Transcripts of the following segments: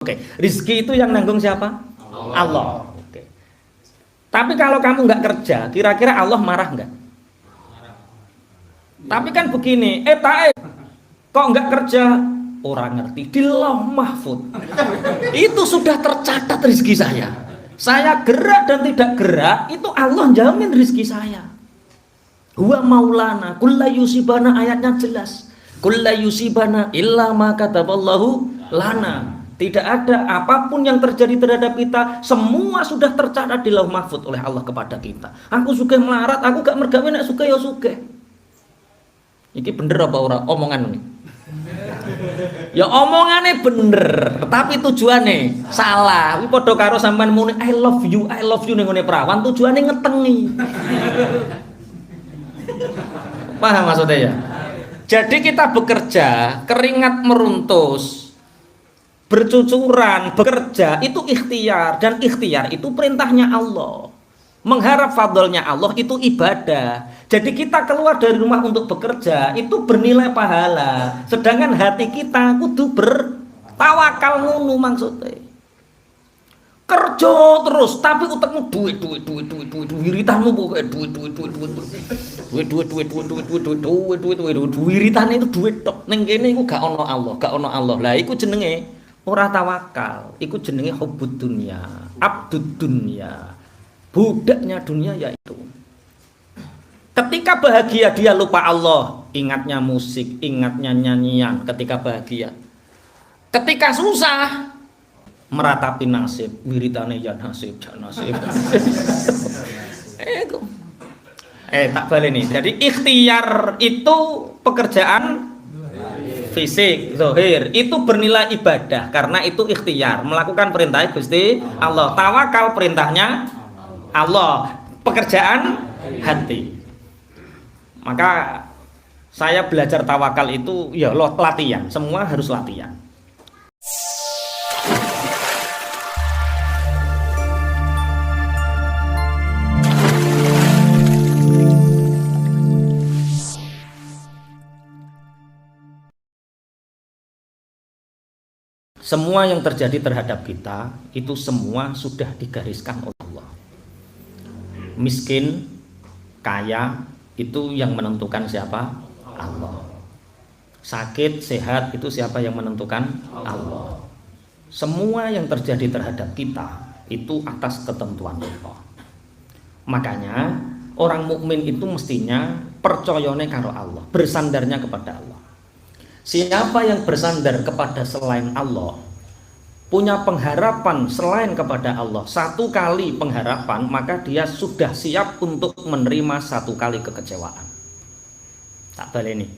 Oke, rizki itu yang nanggung siapa? Allah. Oke. Tapi kalau kamu nggak kerja, kira-kira Allah marah nggak? Tapi kan begini, taib, kok nggak kerja? Orang ngerti di Lauh Mahfud. Itu sudah tercatat rizki saya. Saya gerak dan tidak gerak, itu Allah jamin rizki saya. Huwa maulana, kulla yusibana, ayatnya jelas. Kulla yusibana illa ma kataballahu lana. Tidak ada apapun yang terjadi terhadap kita, semua sudah tercatat di Lauh Mahfud oleh Allah kepada kita. Aku suka melarat, aku gak mergawe, nek suka ya suka. Iki bener apa ora omongan ini? Ya omongannya bener, tapi tujuannya salah. Kuwi padha karo sampean muni I love you ning ngene perawan, tujuannya ngetengi. Paham maksudnya ya? Jadi kita bekerja, keringat meruntus, bercucuran, bekerja itu ikhtiar, dan ikhtiar itu perintahnya Allah. Mengharap fadlnya Allah itu ibadah. Jadi kita keluar dari rumah untuk bekerja itu bernilai pahala. Sedangkan hati kita kudu bertawakal ngono maksudnya. Kerja terus tapi utekmu duit. Wiritanmu pokoknya duit. Wiritane itu duit tok. Ning kene iku gak ono Allah. Lah iku jenenge ora tawakal, iku jenenge hubbud dunya, abdud dunya, budaknya dunia yaitu. Ketika bahagia dia lupa Allah, ingatnya musik, ingatnya nyanyian ketika bahagia. Ketika susah, meratapi nasib, wiritane ya nasib. Tak baleni. Jadi ikhtiar itu pekerjaan fisik, zahir itu bernilai ibadah karena itu ikhtiar, melakukan perintah Gusti Allah. Tawakal perintahnya Allah, pekerjaan hati. Maka saya belajar tawakal itu ya latihan, semua harus latihan. Semua yang terjadi terhadap kita itu semua sudah digariskan oleh Allah. Miskin, kaya itu yang menentukan siapa? Allah. Sakit, sehat itu siapa yang menentukan? Allah. Semua yang terjadi terhadap kita itu atas ketentuan Allah. Makanya orang mukmin itu mestinya percayane karo Allah, bersandarnya kepada Allah. Siapa yang bersandar kepada selain Allah, punya pengharapan selain kepada Allah, satu kali pengharapan, maka dia sudah siap untuk menerima satu kali kekecewaan. Tak baleni.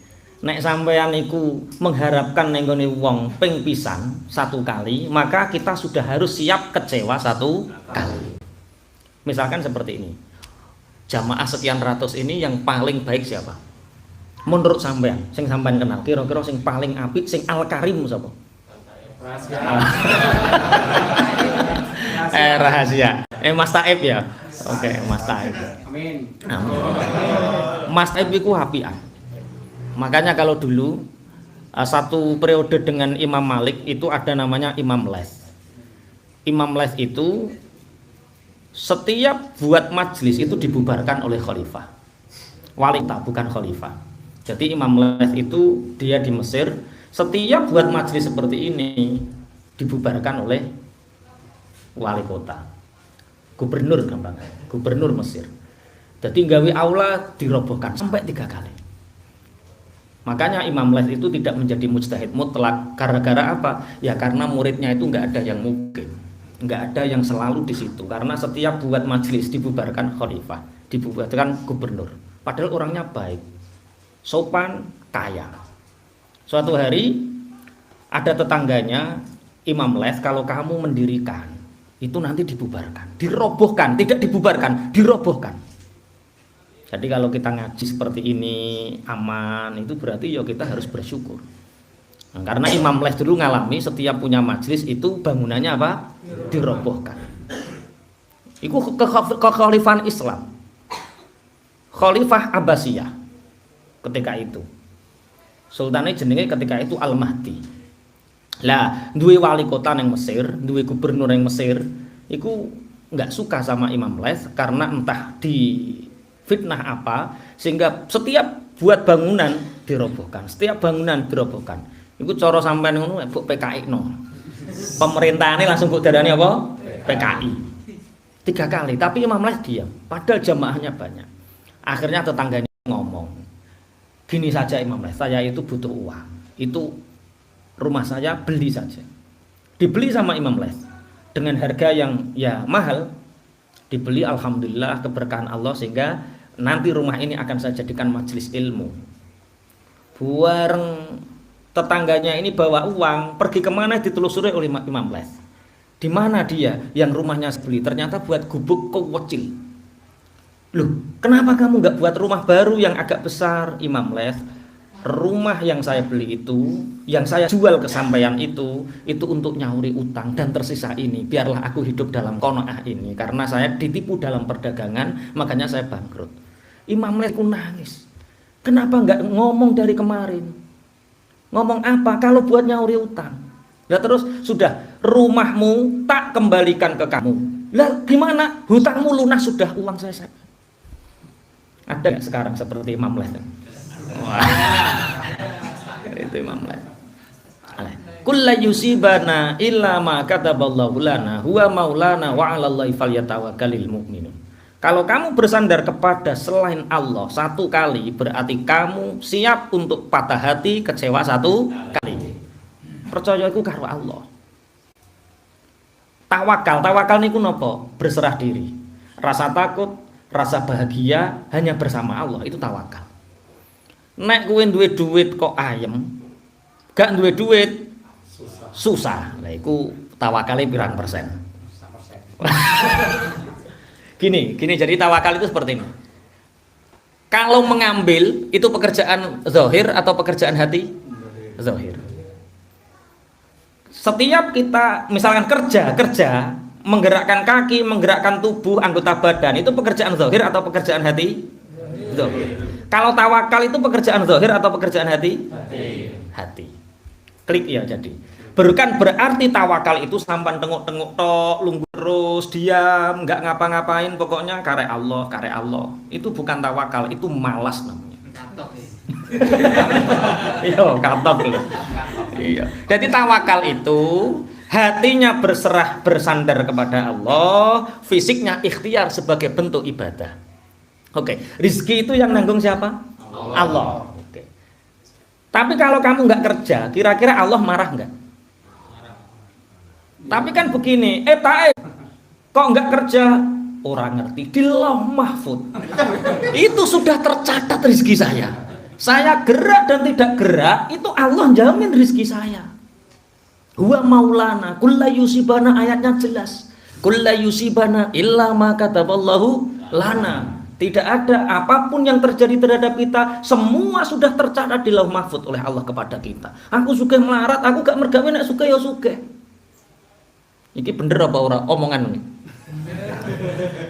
Nek sampeyan iku mengharapkan ning gone wong ping pisan satu kali, maka kita sudah harus siap kecewa satu kali. Misalkan seperti ini. Jamaah sekian ratus ini yang paling baik siapa? Menurut sampean, sing sampean kenal, kira-kira sing paling apik, sing al-karim sapa? Rahasia. Mas Taib ya. Oke, Mas Taib. Amin. Mas Taib iku apian. Makanya kalau dulu satu periode dengan Imam Malik itu ada namanya Imam Les. Imam Les itu setiap buat majelis itu dibubarkan oleh khalifah. Walita bukan khalifah. Jadi Imam Les itu dia di Mesir, setiap buat majelis seperti ini dibubarkan oleh wali kota, gubernur gampang, gubernur Mesir. Jadi gawe aula dirobohkan sampai 3 kali. Makanya Imam Les itu tidak menjadi mujtahid mutlak. Gara-gara apa? Ya karena muridnya itu nggak ada yang mungkin, nggak ada yang selalu di situ. Karena setiap buat majelis dibubarkan khalifah, dibubarkan gubernur. Padahal orangnya baik, sopan, kaya. Suatu hari ada tetangganya Imam Les, kalau kamu mendirikan itu nanti dibubarkan, dirobohkan, tidak dibubarkan, dirobohkan. Jadi kalau kita ngaji seperti ini aman, itu berarti ya kita harus bersyukur. Nah, karena Imam Les dulu ngalami setiap punya majelis itu bangunannya apa? Dirobohkan. Itu kekhalifahan Islam, Khalifah Abbasiyah ketika itu. Sultannya jenenge ketika itu Al-Mahdi. Lah, duwe wali kota yang Mesir, duwe gubernur yang Mesir, itu nggak suka sama Imam Les karena entah di fitnah apa sehingga setiap buat bangunan dirobohkan, setiap bangunan dirobohkan. Itu cara sampean ngono mbok PKI no. Pemerintahane langsung mbok darani apa? PKI. 3 kali, tapi Imam Les diam, padahal jamaahnya banyak. Akhirnya tetangganya ngomong, gini saja Imam Les, saya itu butuh uang, itu rumah saya beli saja. Dibeli sama Imam Les dengan harga yang ya mahal, dibeli, alhamdulillah keberkahan Allah sehingga nanti rumah ini akan saya jadikan majelis ilmu. Bareng tetangganya ini bawa uang, pergi kemana ditelusuri oleh Imam Les. Di mana dia yang rumahnya beli? Ternyata buat gubuk kecil. Loh, kenapa kamu nggak buat rumah baru yang agak besar? Imam Les, rumah yang saya beli itu, yang saya jual ke sampean itu untuk nyauri utang, dan tersisa ini biarlah aku hidup dalam qanaah ini karena saya ditipu dalam perdagangan, makanya saya bangkrut. Imam Les pun nangis. Kenapa nggak ngomong dari kemarin? Ngomong apa? Kalau buat nyauri utang. Ya terus sudah, rumahmu tak kembalikan ke kamu. Lah gimana? Hutangmu lunas sudah, uang saya. Ada nggak sekarang seperti Imam Les? Wah, itu Imam Les. Kullu yusibana illa ma kataballahu lana huwa maulana wa 'alallahi falyatawakkalul mu'minun. Kalau kamu bersandar kepada selain Allah satu kali, berarti kamu siap untuk patah hati, kecewa satu kali. Percaya iku karo Allah. Tawakal niku napa? Berserah diri. Rasa takut, rasa bahagia hanya bersama Allah, itu tawakal. Nek kowe duwe duit kok ayem, gak duwe duit susah. Lah iku tawakale pirang persen? Gini, jadi tawakal itu seperti ini. Kalau mengambil itu pekerjaan zahir atau pekerjaan hati? Zahir. Setiap kita misalkan kerja, menggerakkan kaki, menggerakkan tubuh, anggota badan, itu pekerjaan zahir atau pekerjaan hati? Zahir. Kalau tawakal itu pekerjaan zahir atau pekerjaan hati? Hati. Klik ya jadi. Bukan berarti tawakal itu sampan tengok-tengok tok, lungguh terus, diam, nggak ngapa-ngapain, pokoknya kare Allah. Itu bukan tawakal, itu malas namanya. Iya, katok loh. Iya. Jadi tawakal itu hatinya berserah, bersandar kepada Allah, fisiknya ikhtiar sebagai bentuk ibadah. Oke, rizki itu yang nanggung siapa? Allah. Oke. Tapi kalau kamu nggak kerja, kira-kira Allah marah nggak? Tapi kan begini, kok nggak kerja? Orang ngerti di Lauh Mahfud. Itu sudah tercatat rizki saya. Saya gerak dan tidak gerak, itu Allah jamin rizki saya. Huwa maulana, kulla yusibana, ayatnya jelas. Kulla yusibana illa ma kataballahu lana. Tidak ada apapun yang terjadi terhadap kita, semua sudah tercatat di Lauh Mahfud oleh Allah kepada kita. Aku suka melarat, aku gak mergawe, nek suka ya suka. Iki bener apa ora omongan ini?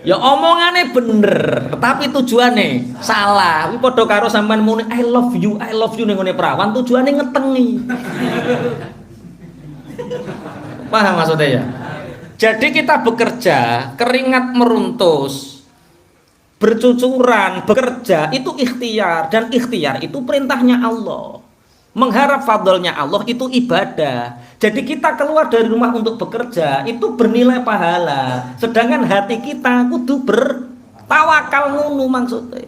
Ya omongannya bener, tapi tujuannya salah. Kuwi padha karo sampean muni I love you ning ngene perawan, tujuannya ngetengi. Paham maksudnya ya? Jadi kita bekerja, keringat meruntus, bercucuran, bekerja itu ikhtiar, dan ikhtiar itu perintahnya Allah. Mengharap fadlnya Allah itu ibadah. Jadi kita keluar dari rumah untuk bekerja itu bernilai pahala. Sedangkan hati kita kudu bertawakal ngono maksudnya.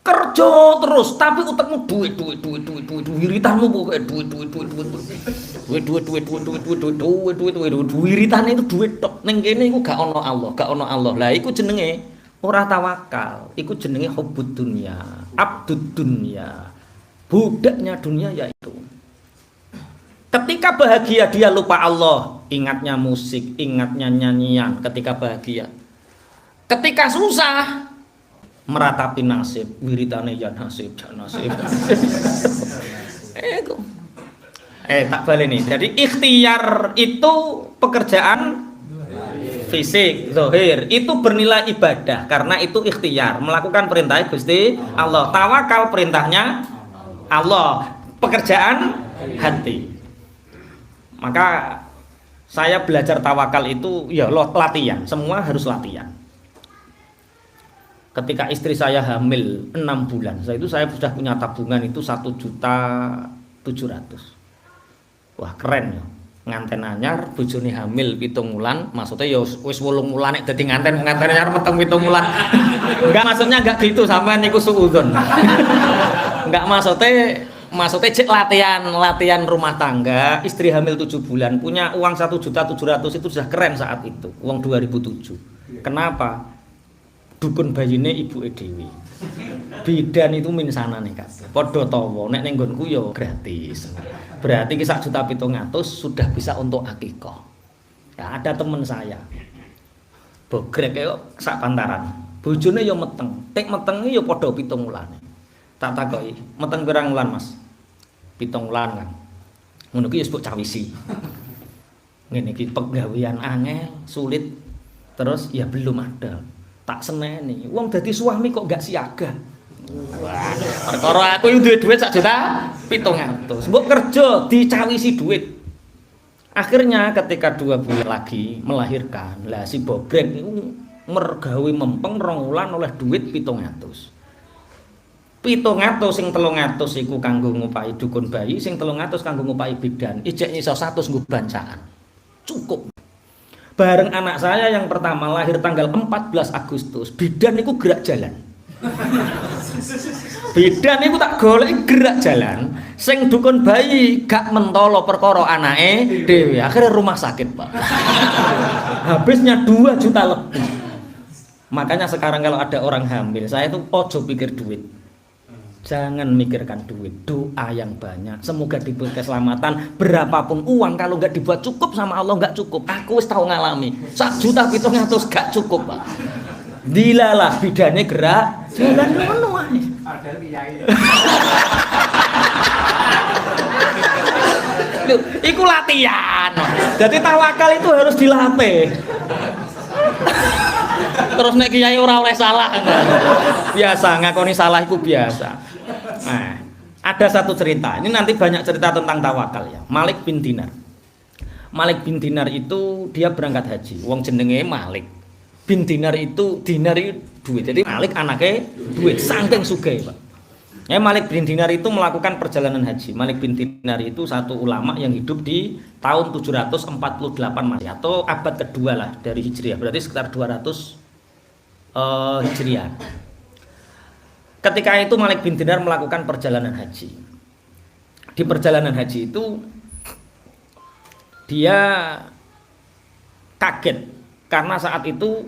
Kerja terus tapi utekmu duit. Wiritanmu pokoke duit. Wiritane itu duit tok. Ning kene iku gak ono Allah. Lah iku jenenge ora tawakal. Iku jenenge hubbud dunya, abdud dunya. Budaknya dunia yaitu ketika bahagia dia lupa Allah, ingatnya musik, ingatnya nyanyian ketika bahagia. Ketika susah meratapi nasib, wiritane ya nasib. Tak baleni. Jadi ikhtiar itu pekerjaan fisik, zahir, itu bernilai ibadah karena itu ikhtiar, melakukan perintah Gusti Allah. Tawakal perintahnya Allah, pekerjaan hati. Maka saya belajar tawakal itu ya latihan, semua harus latihan. Ketika istri saya hamil 6 bulan, saya sudah punya tabungan itu 1.700.000. Wah keren ya, nganten anyar, bojone hamil 7 wulan, maksudnya ya wis 8 wulan nek dadi nganten anyar meteng 7 wulan. Enggak, maksudnya enggak gitu, sampean niku suudzon. Enggak, maksudnya cek latihan rumah tangga, istri hamil 7 bulan, punya uang 1.700.000 itu sudah keren saat itu, uang 2007. Kenapa? Dukun bayine ibu Dewi. Bidan itu minsana nih Kak. Padha tawa, nek ning nggonku ya gratis. Berarti ki 1.700.000 sudah bisa untuk akikah. Ya, ada teman saya. Bogrek kaya sak pantaran. Bojone ya meteng. Tek metenge ya padha 7 wulan. Tak takoki, meteng pirang wulan, Mas? 7 wulan, Kang. Ngono ki wis mbok cawisi. Ngene iki penggawean angel, sulit. Terus ya belum ada. Tak seneni. Wong dadi suami kok gak siaga. Wah, perkara aku yo duwe dhuwit 1.700.000. Mbok kerja dicawisi duit. Akhirnya ketika 2 bulan lagi melahirkan, lah si bobrek niku mergawe mempeng 2 wulan oleh duit 700. 700 sing 300 iku kanggo ngupahi dukun bayi, sing 300 kanggo ngupahi bidan. Ijek iso 100 nggo bancaan. Cukup. Bareng anak saya yang pertama lahir tanggal 14 Agustus, bidan niku gerak jalan. Bidan niku tak golek gerak jalan, sing dukun bayi gak mentolo perkara anake dhewe. Akhirnya rumah sakit, Pak. Habisnya 2 juta lebih. Makanya sekarang kalau ada orang hamil, saya itu ojo pikir duit. Jangan mikirkan duit, doa yang banyak. Semoga diberi keselamatan. Berapapun uang kalau nggak dibuat cukup sama Allah nggak cukup. Aku wis tahu ngalami. 1.700.000 gak cukup, Pak. Dilalah bidane gerak jalan ngono ae. Ada kiai. Iku latihan. Jadi tawakal itu harus dilatih. Terus nek kiai ora oleh salah. Biasa ngakoni salah itu biasa. Nah, ada satu cerita. Ini nanti banyak cerita tentang tawakal ya. Malik bin Dinar. Malik bin Dinar itu dia berangkat haji. Wong jenenge Malik bin Dinar itu duit. Jadi Malik anaknya duit, saking sugih, Pak. Ya, Malik bin Dinar itu melakukan perjalanan haji. Malik bin Dinar itu satu ulama yang hidup di tahun 748 Masehi atau abad kedua lah dari Hijriah. Berarti sekitar 200 Hijriah. Ketika itu Malik bin Dinar melakukan perjalanan haji. Di perjalanan haji itu dia kaget karena saat itu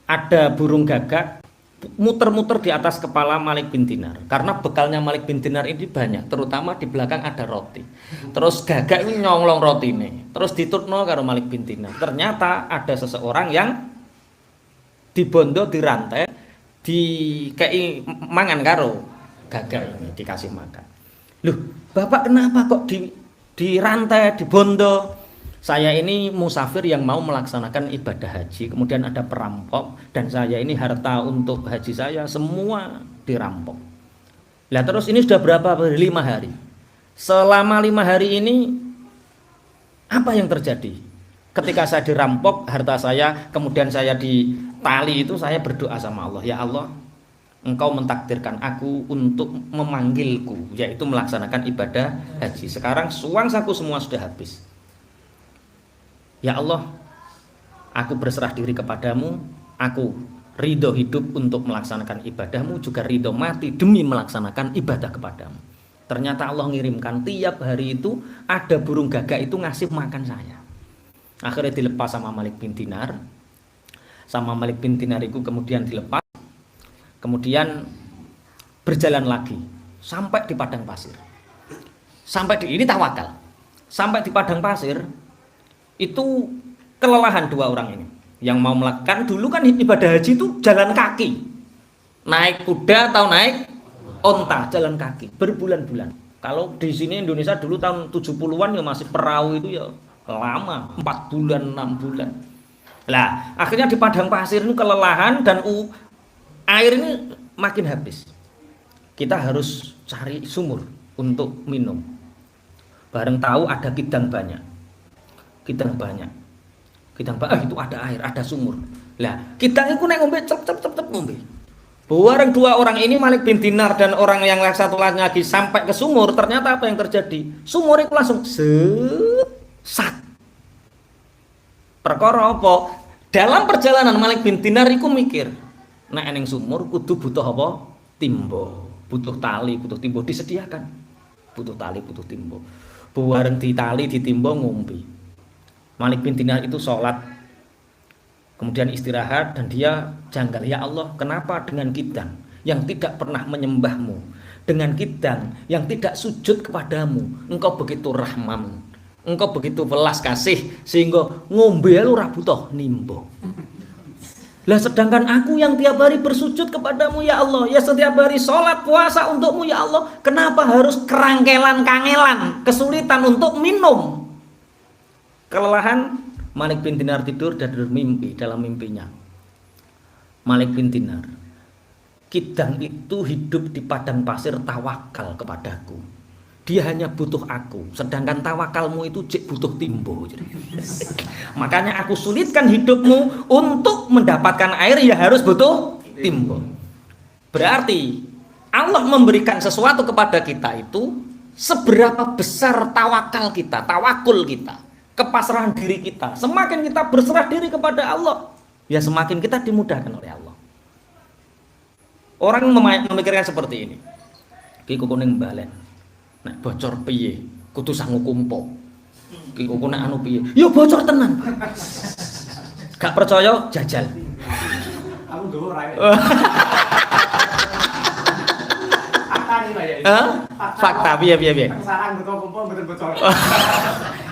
ada burung gagak muter-muter di atas kepala Malik bin Dinar. Karena bekalnya Malik bin Dinar ini banyak, terutama di belakang ada roti. Terus gagak ini nyonglong roti ini. Terus ditutno karo Malik bin Dinar. Ternyata ada seseorang yang dibondo dirantai, dikei mangan karo gagak ini, dikasih makan. Loh, Bapak kenapa kok dirantai, dibondo? Saya ini musafir yang mau melaksanakan ibadah haji, kemudian ada perampok dan saya ini harta untuk haji saya semua dirampok. Lah terus ini sudah berapa hari? 5 hari. Selama 5 hari ini apa yang terjadi? Ketika saya dirampok harta saya, kemudian saya ditali itu, saya berdoa sama Allah, ya Allah, Engkau mentakdirkan aku untuk memanggilku, yaitu melaksanakan ibadah haji. Sekarang uangku semua sudah habis. Ya Allah, aku berserah diri kepadamu, aku ridho hidup untuk melaksanakan ibadahmu, juga ridho mati demi melaksanakan ibadah kepadamu. Ternyata Allah ngirimkan tiap hari itu ada burung gagak itu ngasih makan saya. Akhirnya dilepas sama Malik bin Dinar. Sama Malik bin Dinar itu kemudian dilepas. Kemudian berjalan lagi sampai di padang pasir. Ini tawakal. Sampai di padang pasir itu kelelahan 2 orang ini yang mau melakukan. Dulu kan ibadah haji itu jalan kaki, naik kuda atau naik onta, jalan kaki berbulan-bulan. Kalau di sini Indonesia dulu tahun 70-an ya masih perahu itu ya lama, 4 bulan 6 bulan. Lah akhirnya di padang pasir ini kelelahan dan air ini makin habis. Kita harus cari sumur untuk minum. Bareng tahu ada kidang banyak. Kidang banyak. Itu ada air, ada sumur. Lah, kidang iku nek ngombe cep ngombe. Bareng dua orang ini Malik bin Dinar dan orang yang satu lagi sampai ke sumur, ternyata apa yang terjadi? Sumur itu langsung sat. Perkara apa? Dalam perjalanan Malik bin Dinar iku mikir, nek ning sumur kudu butuh apa? Timbo, butuh tali, butuh timbo disediakan. Butuh tali, butuh timbo. Bareng di tali, di timbo ngombe. Malik bin Dinar itu sholat, kemudian istirahat dan dia janggal, ya Allah, kenapa dengan kidang yang tidak pernah menyembahmu, dengan kidang yang tidak sujud kepadamu, engkau begitu rahman, engkau begitu belas kasih sehingga ngombe lu ora butuh nimbo. Lah sedangkan aku yang tiap hari bersujud kepadamu ya Allah, ya setiap hari sholat puasa untukmu ya Allah, kenapa harus kangelan, kesulitan untuk minum? Kelelahan, Malik bin Dinar tidur dan bermimpi. Dalam mimpinya Malik bin Dinar, kidang itu hidup di padang pasir tawakal kepadaku, dia hanya butuh aku, sedangkan tawakalmu itu cek butuh timbo. Makanya aku sulitkan hidupmu, untuk mendapatkan air ya harus butuh timbo. Berarti Allah memberikan sesuatu kepada kita itu seberapa besar tawakal kita, tawakul kita, kepasrahan diri kita. Semakin kita berserah diri kepada Allah, ya semakin kita dimudahkan oleh Allah. Orang memikirkan seperti ini, ki kuning balen nek bocor piye kudu sangu kumpo, ki kuning anu piye yo bocor tenan. Gak percaya jajal. Aku ndoro rae. Fakta piye. Sarang betul kumpul betul bocor.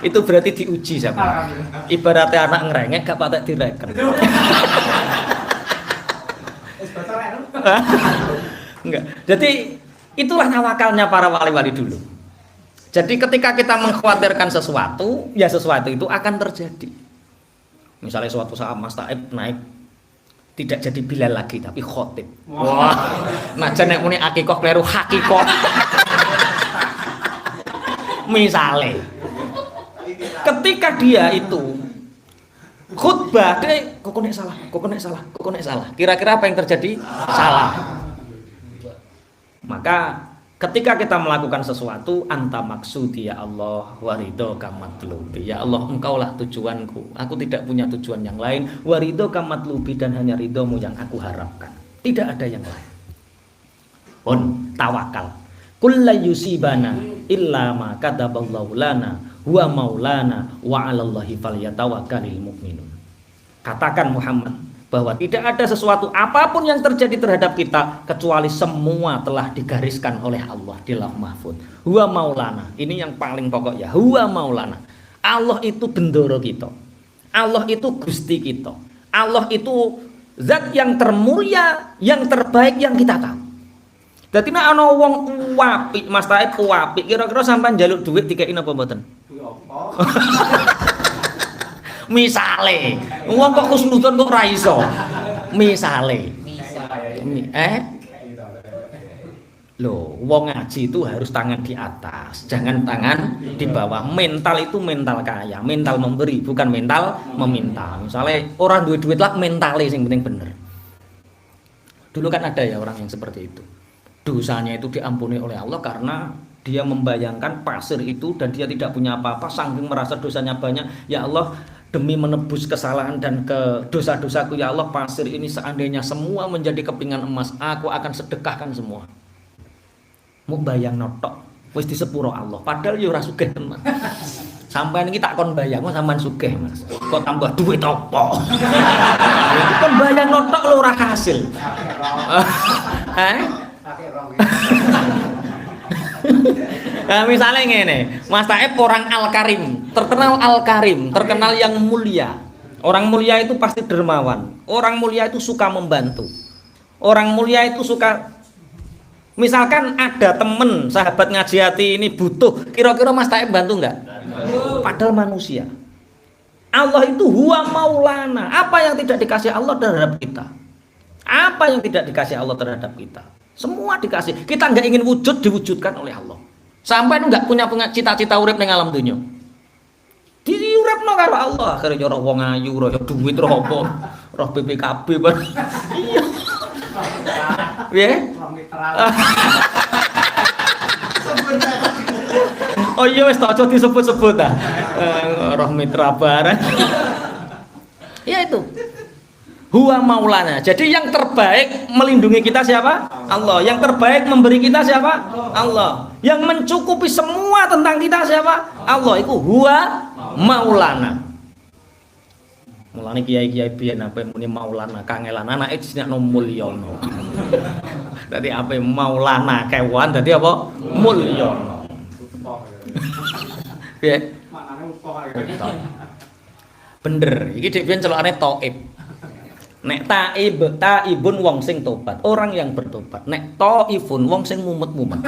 Itu berarti diuji sama. Ibaratnya anak ngerengek gak patek direken. Enggak. Jadi itulah tawakalnya para wali-wali dulu. Jadi ketika kita mengkhawatirkan sesuatu, ya sesuatu itu akan terjadi. Misalnya suatu saat Mas Taib naik, tidak jadi Bilal lagi tapi khotib. Wah, najan nek muni akikoh kleru hakikoh. Misalnya ketika dia itu khutbah, dia kok nek salah. Kira-kira apa yang terjadi? Salah. Maka ketika kita melakukan sesuatu, anta maksudi ya Allah, waridho kamatlubi. Ya Allah, engkaulah tujuanku. Aku tidak punya tujuan yang lain. Waridho kamatlubi, dan hanya ridhomu yang aku harapkan. Tidak ada yang lain. Pun tawakal. Kulla yusibana illa ma kataballahu lana huwa maulana wa 'alallahi falyatawakkalul mu'minun. Katakan Muhammad bahwa tidak ada sesuatu apapun yang terjadi terhadap kita kecuali semua telah digariskan oleh Allah di Lauh Mahfuz. Huwa maulana, ini yang paling pokok ya. Huwa maulana. Allah itu bendoro kita. Allah itu Gusti kita. Allah itu zat yang termulia, yang terbaik yang kita tahu. Dadi nek ana wong apik, Mas Taib apik, kira-kira sampean njaluk duit dikeki napa mboten? Misale, wong kok khusnudon kok ora iso. Misale. Loh, wong ngaji itu harus tangan di atas, jangan tangan di bawah. Mental itu mental kaya, mental memberi, bukan mental meminta. Misalnya orang duit lah mentale yang penting bener. Dulu kan ada ya orang yang seperti itu. Dosanya itu diampuni oleh Allah karena dia membayangkan pasir itu dan dia tidak punya apa-apa, saking merasa dosanya banyak. Ya Allah, demi menebus kesalahan dan ke dosa-dosaku, ya Allah, pasir ini seandainya semua menjadi kepingan emas, aku akan sedekahkan semua. Mau bayang notok wis disepuro Allah, padahal ya ora sugih tenan. Sampeyan iki tak kon bayang sampean sugih, Mas. Kok tambah duit apa? Kon bayang notok lho ora kasil. Nah, misalnya ngene, Mas Taib orang Al-Karim, terkenal yang mulia. Orang mulia itu pasti dermawan. Orang mulia itu suka membantu. Orang mulia itu suka, misalkan ada temen sahabat ngaji hati ini butuh, kira-kira Mas Taib bantu enggak? Padahal manusia. Allah itu huwa maulana. Apa yang tidak dikasih Allah terhadap kita? Apa yang tidak dikasih Allah terhadap kita? Semua dikasih. Kita nggak ingin wujud, diwujudkan oleh Allah. Sampai enggak punya cita-cita urip ning alam dunya. Diuripno diterusno karo Allah. Akhire roh wong ayu, roh duit, roh apa? Roh BPKB bar. Iya. Piye? Oh iya wis tak aja disebut-sebut ta. Roh mitra barang. Ya itu. Huwa maulana. Jadi yang terbaik melindungi kita siapa? Allah. Yang terbaik memberi kita siapa? Allah. Yang mencukupi semua tentang kita siapa? Allah. Itu huwa maulana. Mulane kiai-kiai biyen apa muni maulana kangelan anake jenenge Mulyono. Dadi apa maulana kewan dadi apa? Mulyono. Piye? Maknane utuh. Bener, iki dhek biyen celokane taib. Nek taibun wong sing tobat, orang yang bertobat. Nek taifun wong sing mumet-mumet.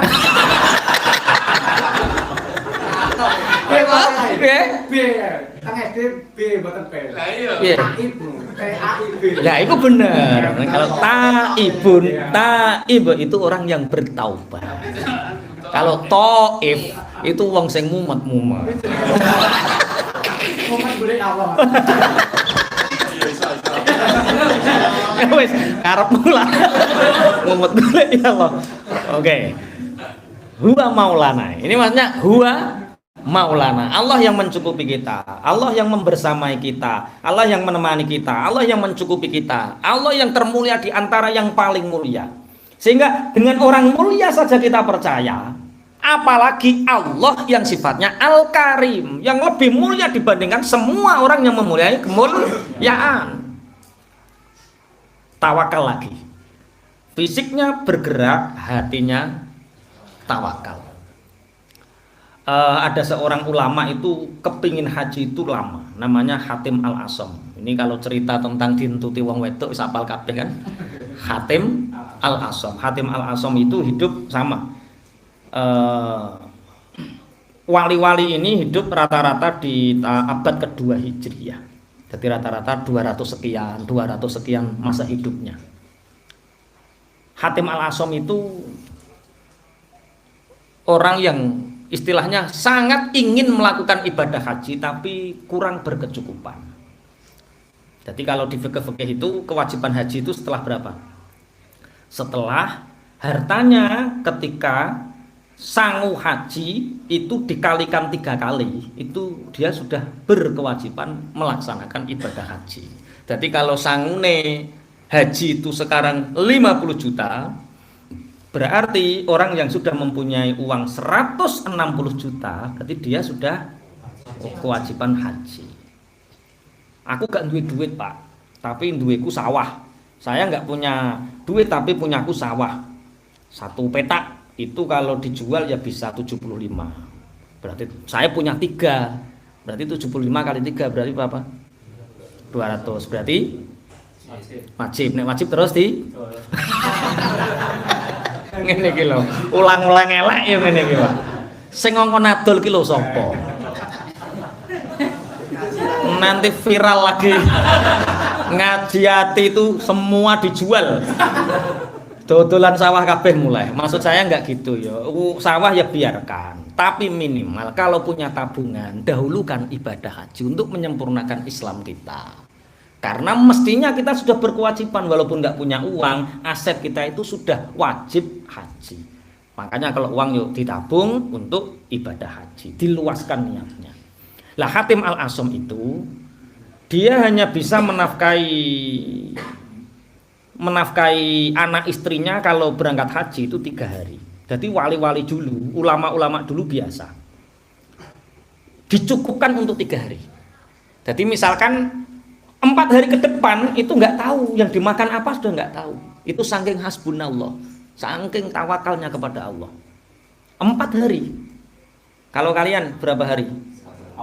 Ya itu bener. Kalau taib itu orang yang bertaubat. Kalau taif itu wong sing mumet-mumet. Mumet golek Allah. Ya wis, karep mula. Mumet golek ya Allah. Oke. Huwa maulana. Ini maksudnya huwa maulana. Allah yang mencukupi kita, Allah yang membersamai kita, Allah yang menemani kita, Allah yang mencukupi kita, Allah yang termulia di antara yang paling mulia. Sehingga dengan orang mulia saja kita percaya, apalagi Allah yang sifatnya Al-Karim, yang lebih mulia dibandingkan semua orang yang memuliai kemuliaan. Tawakal lagi. Fisiknya bergerak, hatinya tawakal. Ada seorang ulama itu kepingin haji itu lama, namanya Hatim Al-Asom. Ini kalau cerita tentang dintuti wong wedok wis apal kabeh kan. Hatim Al-Asom. Hatim Al-Asom itu hidup sama. Wali-wali ini hidup rata-rata di abad kedua Hijriyah. Jadi rata-rata 200 sekian masa hidupnya. Hatim Al-Asom itu orang yang istilahnya sangat ingin melakukan ibadah haji tapi kurang berkecukupan. Jadi kalau di fikih itu kewajiban haji itu setelah berapa? Setelah hartanya ketika sangu haji itu dikalikan 3 kali, itu dia sudah berkewajiban melaksanakan ibadah haji. Jadi kalau sangune haji itu sekarang 50 juta, berarti orang yang sudah mempunyai uang 160 juta, berarti dia sudah kewajiban haji. Aku gak duit Pak, tapi duitku sawah. Saya nggak punya duit tapi punyaku sawah. 1 petak itu kalau dijual ya bisa 75. Berarti saya punya 3. Berarti 75 kali 3 berarti berapa? 200. Berarti wajib. Nek wajib terus di ngene iki lho. Ulang-ulang elek ya ngene iki, Pak. Sing ngongkon adol ki lho sapa? Nanti viral lagi. Ngaji hati itu semua dijual. Dodolan sawah kabeh mulai. Maksud saya enggak gitu ya. Sawah ya biarkan, tapi minimal kalau punya tabungan, dahulukan ibadah haji untuk menyempurnakan Islam kita. Karena mestinya kita sudah berkewajiban walaupun enggak punya uang, aset kita itu sudah wajib haji. Makanya kalau uang yuk ditabung untuk ibadah haji, diluaskan niatnya. Lah Hatim Al-Asom itu dia hanya bisa menafkahi anak istrinya kalau berangkat haji itu 3 hari. Jadi wali-wali dulu, ulama-ulama dulu biasa dicukupkan untuk 3 hari. Jadi misalkan 4 hari ke depan itu nggak tahu yang dimakan apa, sudah nggak tahu. Itu saking hasbunallah, saking tawakalnya kepada Allah. 4 hari. Kalau kalian berapa hari?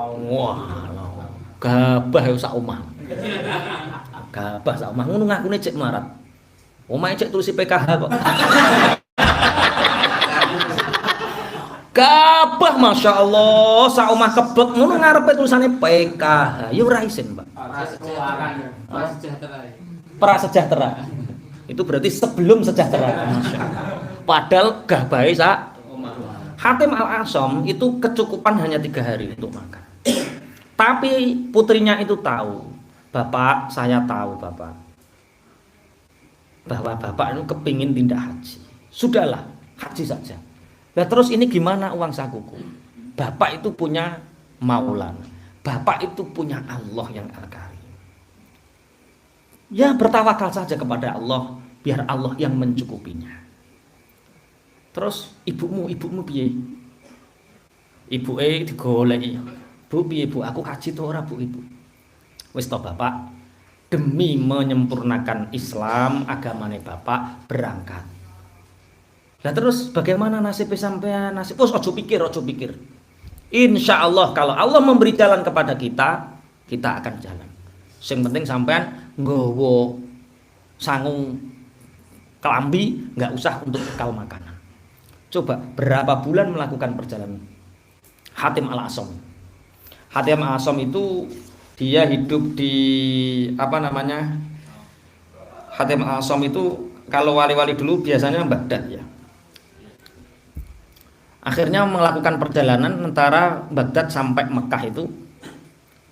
Wah, gabah ya sak omah. Gabah sak omah ngono ngakune cek marat. Omahe cek tulis PKH kok. Gabah Masya Allah sak omah kebek ngono ngarepe tulisannya PKH. Ya ora isin, Pak. Prasejahtera. Itu berarti sebelum sejahtera. Masya Allah. Padahal gabahe sak omah. Hatim Al-Asom itu kecukupan hanya 3 hari untuk makan. Tapi putrinya itu tahu, Bapak, saya tahu Bapak, bahwa Bapak itu kepingin pindah haji. Sudahlah, haji saja. Nah terus ini gimana uang sakuku? Bapak itu punya Maulana, Bapak itu punya Allah yang Al-Karim. Ya bertawakal saja kepada Allah, biar Allah yang mencukupinya. Terus ibumu piye? Ibu digoleki. Bu piye bu? Aku kaji to ora bu ibu? Wis to Bapak, demi menyempurnakan Islam agamane Bapak berangkat. Nah terus bagaimana nasib sampean? Nasib ojo pikir. Insya Allah kalau Allah memberi jalan kepada kita, kita akan jalan. Yang penting sampean nggawa sangung kelambi, nggak usah untuk bekal makanan. Coba berapa bulan melakukan perjalanan? Hatim Al-Asom. Hatim Al-Asom itu dia hidup di Hatim Al-Asom itu kalau wali-wali dulu biasanya Baghdad ya. Akhirnya melakukan perjalanan antara Baghdad sampai Mekah itu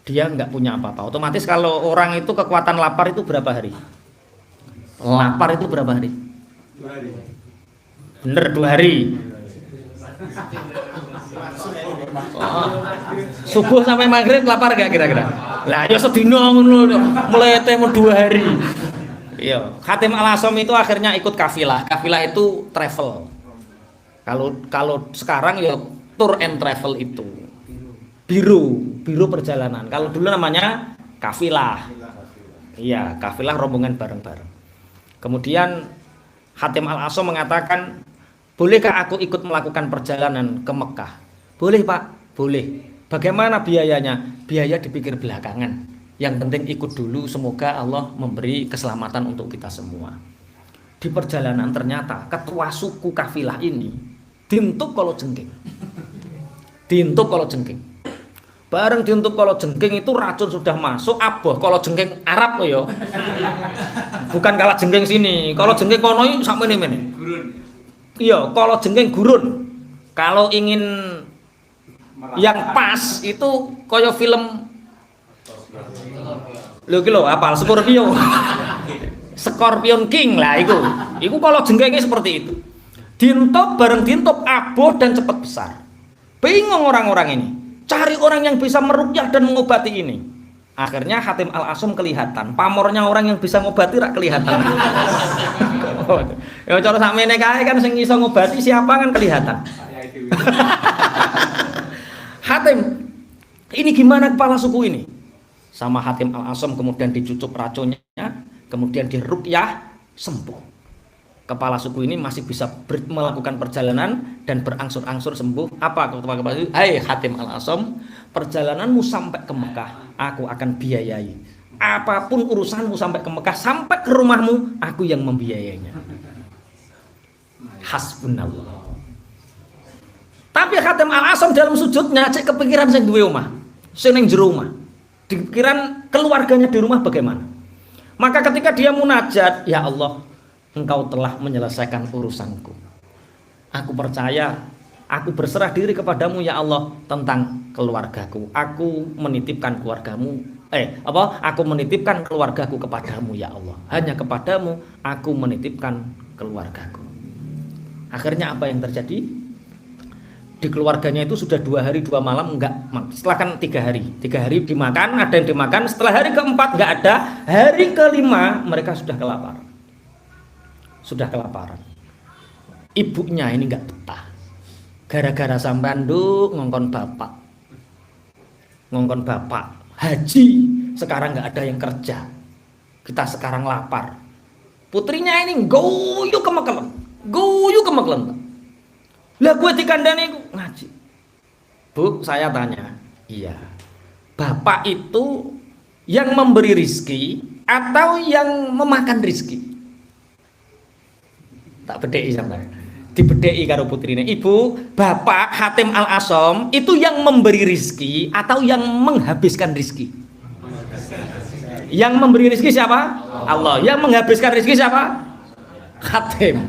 dia nggak punya apa-apa. Otomatis kalau orang itu kekuatan lapar itu berapa hari? Lapar itu berapa hari? 2 hari. Bener 2 hari. Subuh sampai maghrib lapar gak kira-kira? Lah ya sedina ngono mlete 2 hari. Iya, Hatim Al-Asom itu akhirnya ikut kafilah. Kafilah itu travel. Kalau sekarang ya tour and travel itu. Biru perjalanan. Kalau dulu namanya kafilah. Iya, kafilah rombongan bareng-bareng. Kemudian Hatim Al-Asom mengatakan, bolehkah aku ikut melakukan perjalanan ke Mekah? Boleh Pak, boleh. Bagaimana biayanya? Biaya dipikir belakangan. Yang penting ikut dulu, semoga Allah memberi keselamatan untuk kita semua. Di perjalanan ternyata ketua suku kafilah ini dintuk kalau jengking. Bareng diuntuk kalau jengking itu racun sudah masuk, aboh kalau jengking Arab ya. Bukan kalah jengking sini. Kalau jengking kono iki sak mene-mene. Gurun. Iya, kalau jengking gurun. Kalau ingin yang pas itu koyo film lho apal Scorpio. Scorpion King lah itu. Iku kalau jengkingnya seperti itu. Dintup bareng dintup aboh dan cepat besar. Bingung orang-orang ini. Cari orang yang bisa meruqyah dan mengobati ini. Akhirnya Hatim Al-Asom kelihatan. Pamornya orang yang bisa ngobati rak kelihatan. Ya cara sakmene kae kan sing iso ngobati siapa kan kelihatan. Hatim, ini gimana kepala suku ini? Sama Hatim Al-Asom kemudian dicucuk racunnya, kemudian diruqyah, sembuh. Kepala suku ini masih bisa melakukan perjalanan dan berangsur-angsur sembuh. Apa kepala itu? Hai Hatim Al-Asom, perjalananmu sampai ke Mekah aku akan biayai. Apapun urusanmu sampai ke Mekah, sampai ke rumahmu aku yang membiayainya. Hasbunallah. Tapi Hatim Al-Asom dalam sujudnya cek kepikiran sing duwe omah, sing ning jero omah. Dipikiran keluarganya di rumah bagaimana. Maka ketika dia munajat, ya Allah, Engkau telah menyelesaikan urusanku. Aku percaya, aku berserah diri kepadamu ya Allah tentang keluargaku. Aku menitipkan keluargamu. Aku menitipkan keluargaku kepadamu ya Allah. Hanya kepadamu aku menitipkan keluargaku. Akhirnya apa yang terjadi? Di keluarganya itu sudah 2 hari 2 malam enggak. Setelah kan 3 hari. 3 hari dimakan, ada yang dimakan. Setelah hari keempat enggak ada. Hari kelima mereka sudah kelaparan. Ibunya ini nggak betah gara-gara sampean nduk ngongkon bapak haji sekarang nggak ada yang kerja, kita sekarang lapar. Putrinya ini guyu kemekelen lah gue dikandani ngaji. Bu, saya tanya, iya bapak itu yang memberi rizki atau yang memakan rizki? Tak bedheki sampean. Dibedheki karo putrine. Ibu, Bapak Hatim Al-Asom itu yang memberi rizki atau yang menghabiskan rizki? Yang memberi rizki siapa? Allah. Yang menghabiskan rizki siapa? Hatim.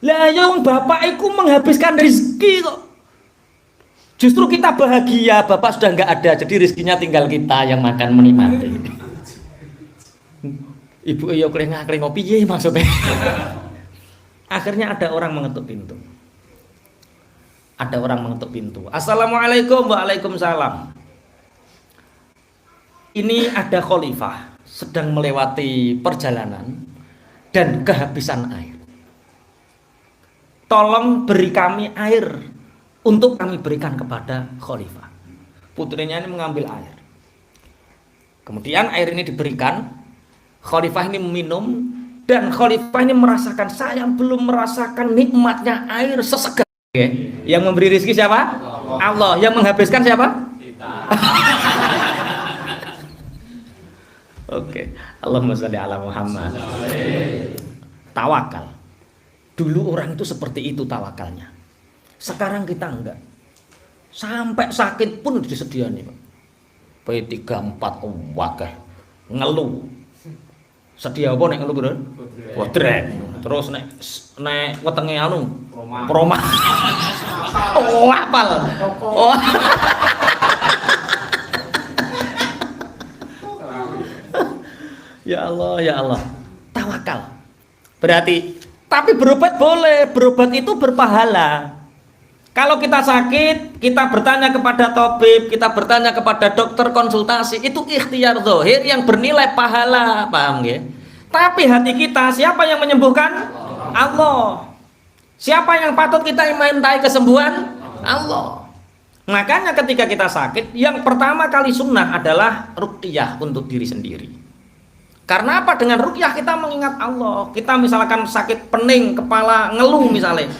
Lah yang bapak itu menghabiskan rizki kok. Justru kita bahagia, bapak sudah nggak ada, jadi rezekinya tinggal kita yang makan menikmati. Ibu yo kleng ngopi ye maksudnya. Akhirnya ada orang mengetuk pintu. Ada orang mengetuk pintu. Assalamualaikum, waalaikumsalam. Ini ada khalifah sedang melewati perjalanan dan kehabisan air. Tolong beri kami air untuk kami berikan kepada khalifah. Putrinya ini mengambil air. Kemudian air ini diberikan, khalifah ini meminum, dan khalifah ini merasakan, saya belum merasakan nikmatnya air sesegar. Yang memberi rezeki siapa? Allah. Yang menghabiskan siapa? Kita. Oke. Allahumma sholli ala Muhammad. Tawakal. Dulu orang itu seperti itu tawakalnya. Sekarang kita enggak. Sampai sakit pun disediani, Pak. P34 wakeh ngeluh. Sedia apa nek ngeluh, Bro? Bodrek. Terus nek wetenge anu Proma. Oh, apal. Oh. Ya Allah, ya Allah. Tawakal. Berarti tapi berobat boleh, berobat itu berpahala. Kalau kita sakit, kita bertanya kepada tabib, kita bertanya kepada dokter konsultasi, itu ikhtiar zahir yang bernilai pahala, paham ya? Tapi hati kita, siapa yang menyembuhkan? Allah. Siapa yang patut kita mintai kesembuhan? Allah. Makanya ketika kita sakit, yang pertama kali sunnah adalah ruqyah untuk diri sendiri. Karena apa? Dengan ruqyah kita mengingat Allah. Kita misalkan sakit pening, kepala ngeluh misalnya,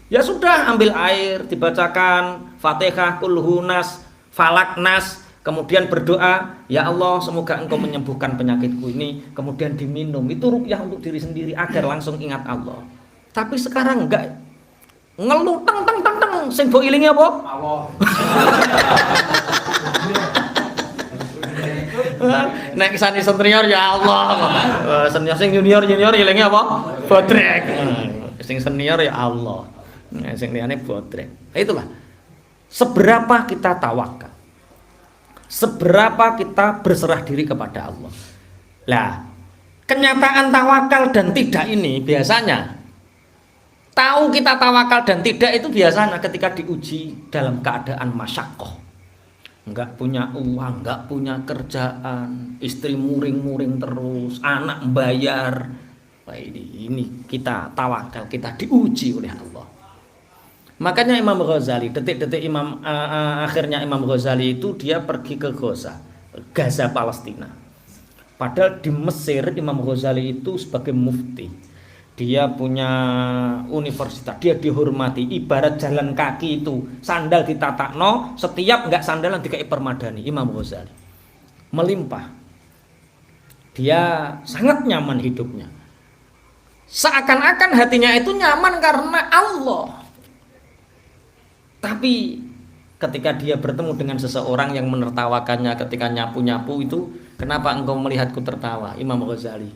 ya sudah, ambil air, dibacakan Fatihah, Qul Nas, Falak Nas, kemudian berdoa, ya Allah semoga engkau menyembuhkan penyakitku ini, kemudian diminum. Itu ruqyah untuk diri sendiri agar langsung ingat Allah. Tapi sekarang enggak, ngeluh teng sing mbok ilingi apa? Allah. Nek sani senior ya Allah. Senior sing junior ilingi apa? Bodrek. Sing senior ya Allah. Sing liyane bodrek. Itulah. Seberapa kita tawakal. Seberapa kita berserah diri kepada Allah. Lah, kenyataan tawakal dan tidak ini biasanya tahu kita tawakal dan tidak itu biasanya ketika diuji dalam keadaan masyaqqah. Enggak punya uang, enggak punya kerjaan, istri muring-muring terus, anak membayar. Wah, ini kita tawakal, kita diuji oleh Allah. Makanya Imam Ghazali, detik-detik akhirnya Imam Ghazali itu dia pergi ke Gaza Palestina. Padahal di Mesir Imam Ghazali itu sebagai mufti. Dia punya universitas, dia dihormati, ibarat jalan kaki itu sandal ditatakno, setiap enggak sandalan dikai permadani. Imam Ghazali melimpah, dia sangat nyaman hidupnya, seakan-akan hatinya itu nyaman karena Allah. Tapi ketika dia bertemu dengan seseorang yang menertawakannya ketika nyapu-nyapu itu, kenapa engkau melihatku tertawa? Imam Ghazali,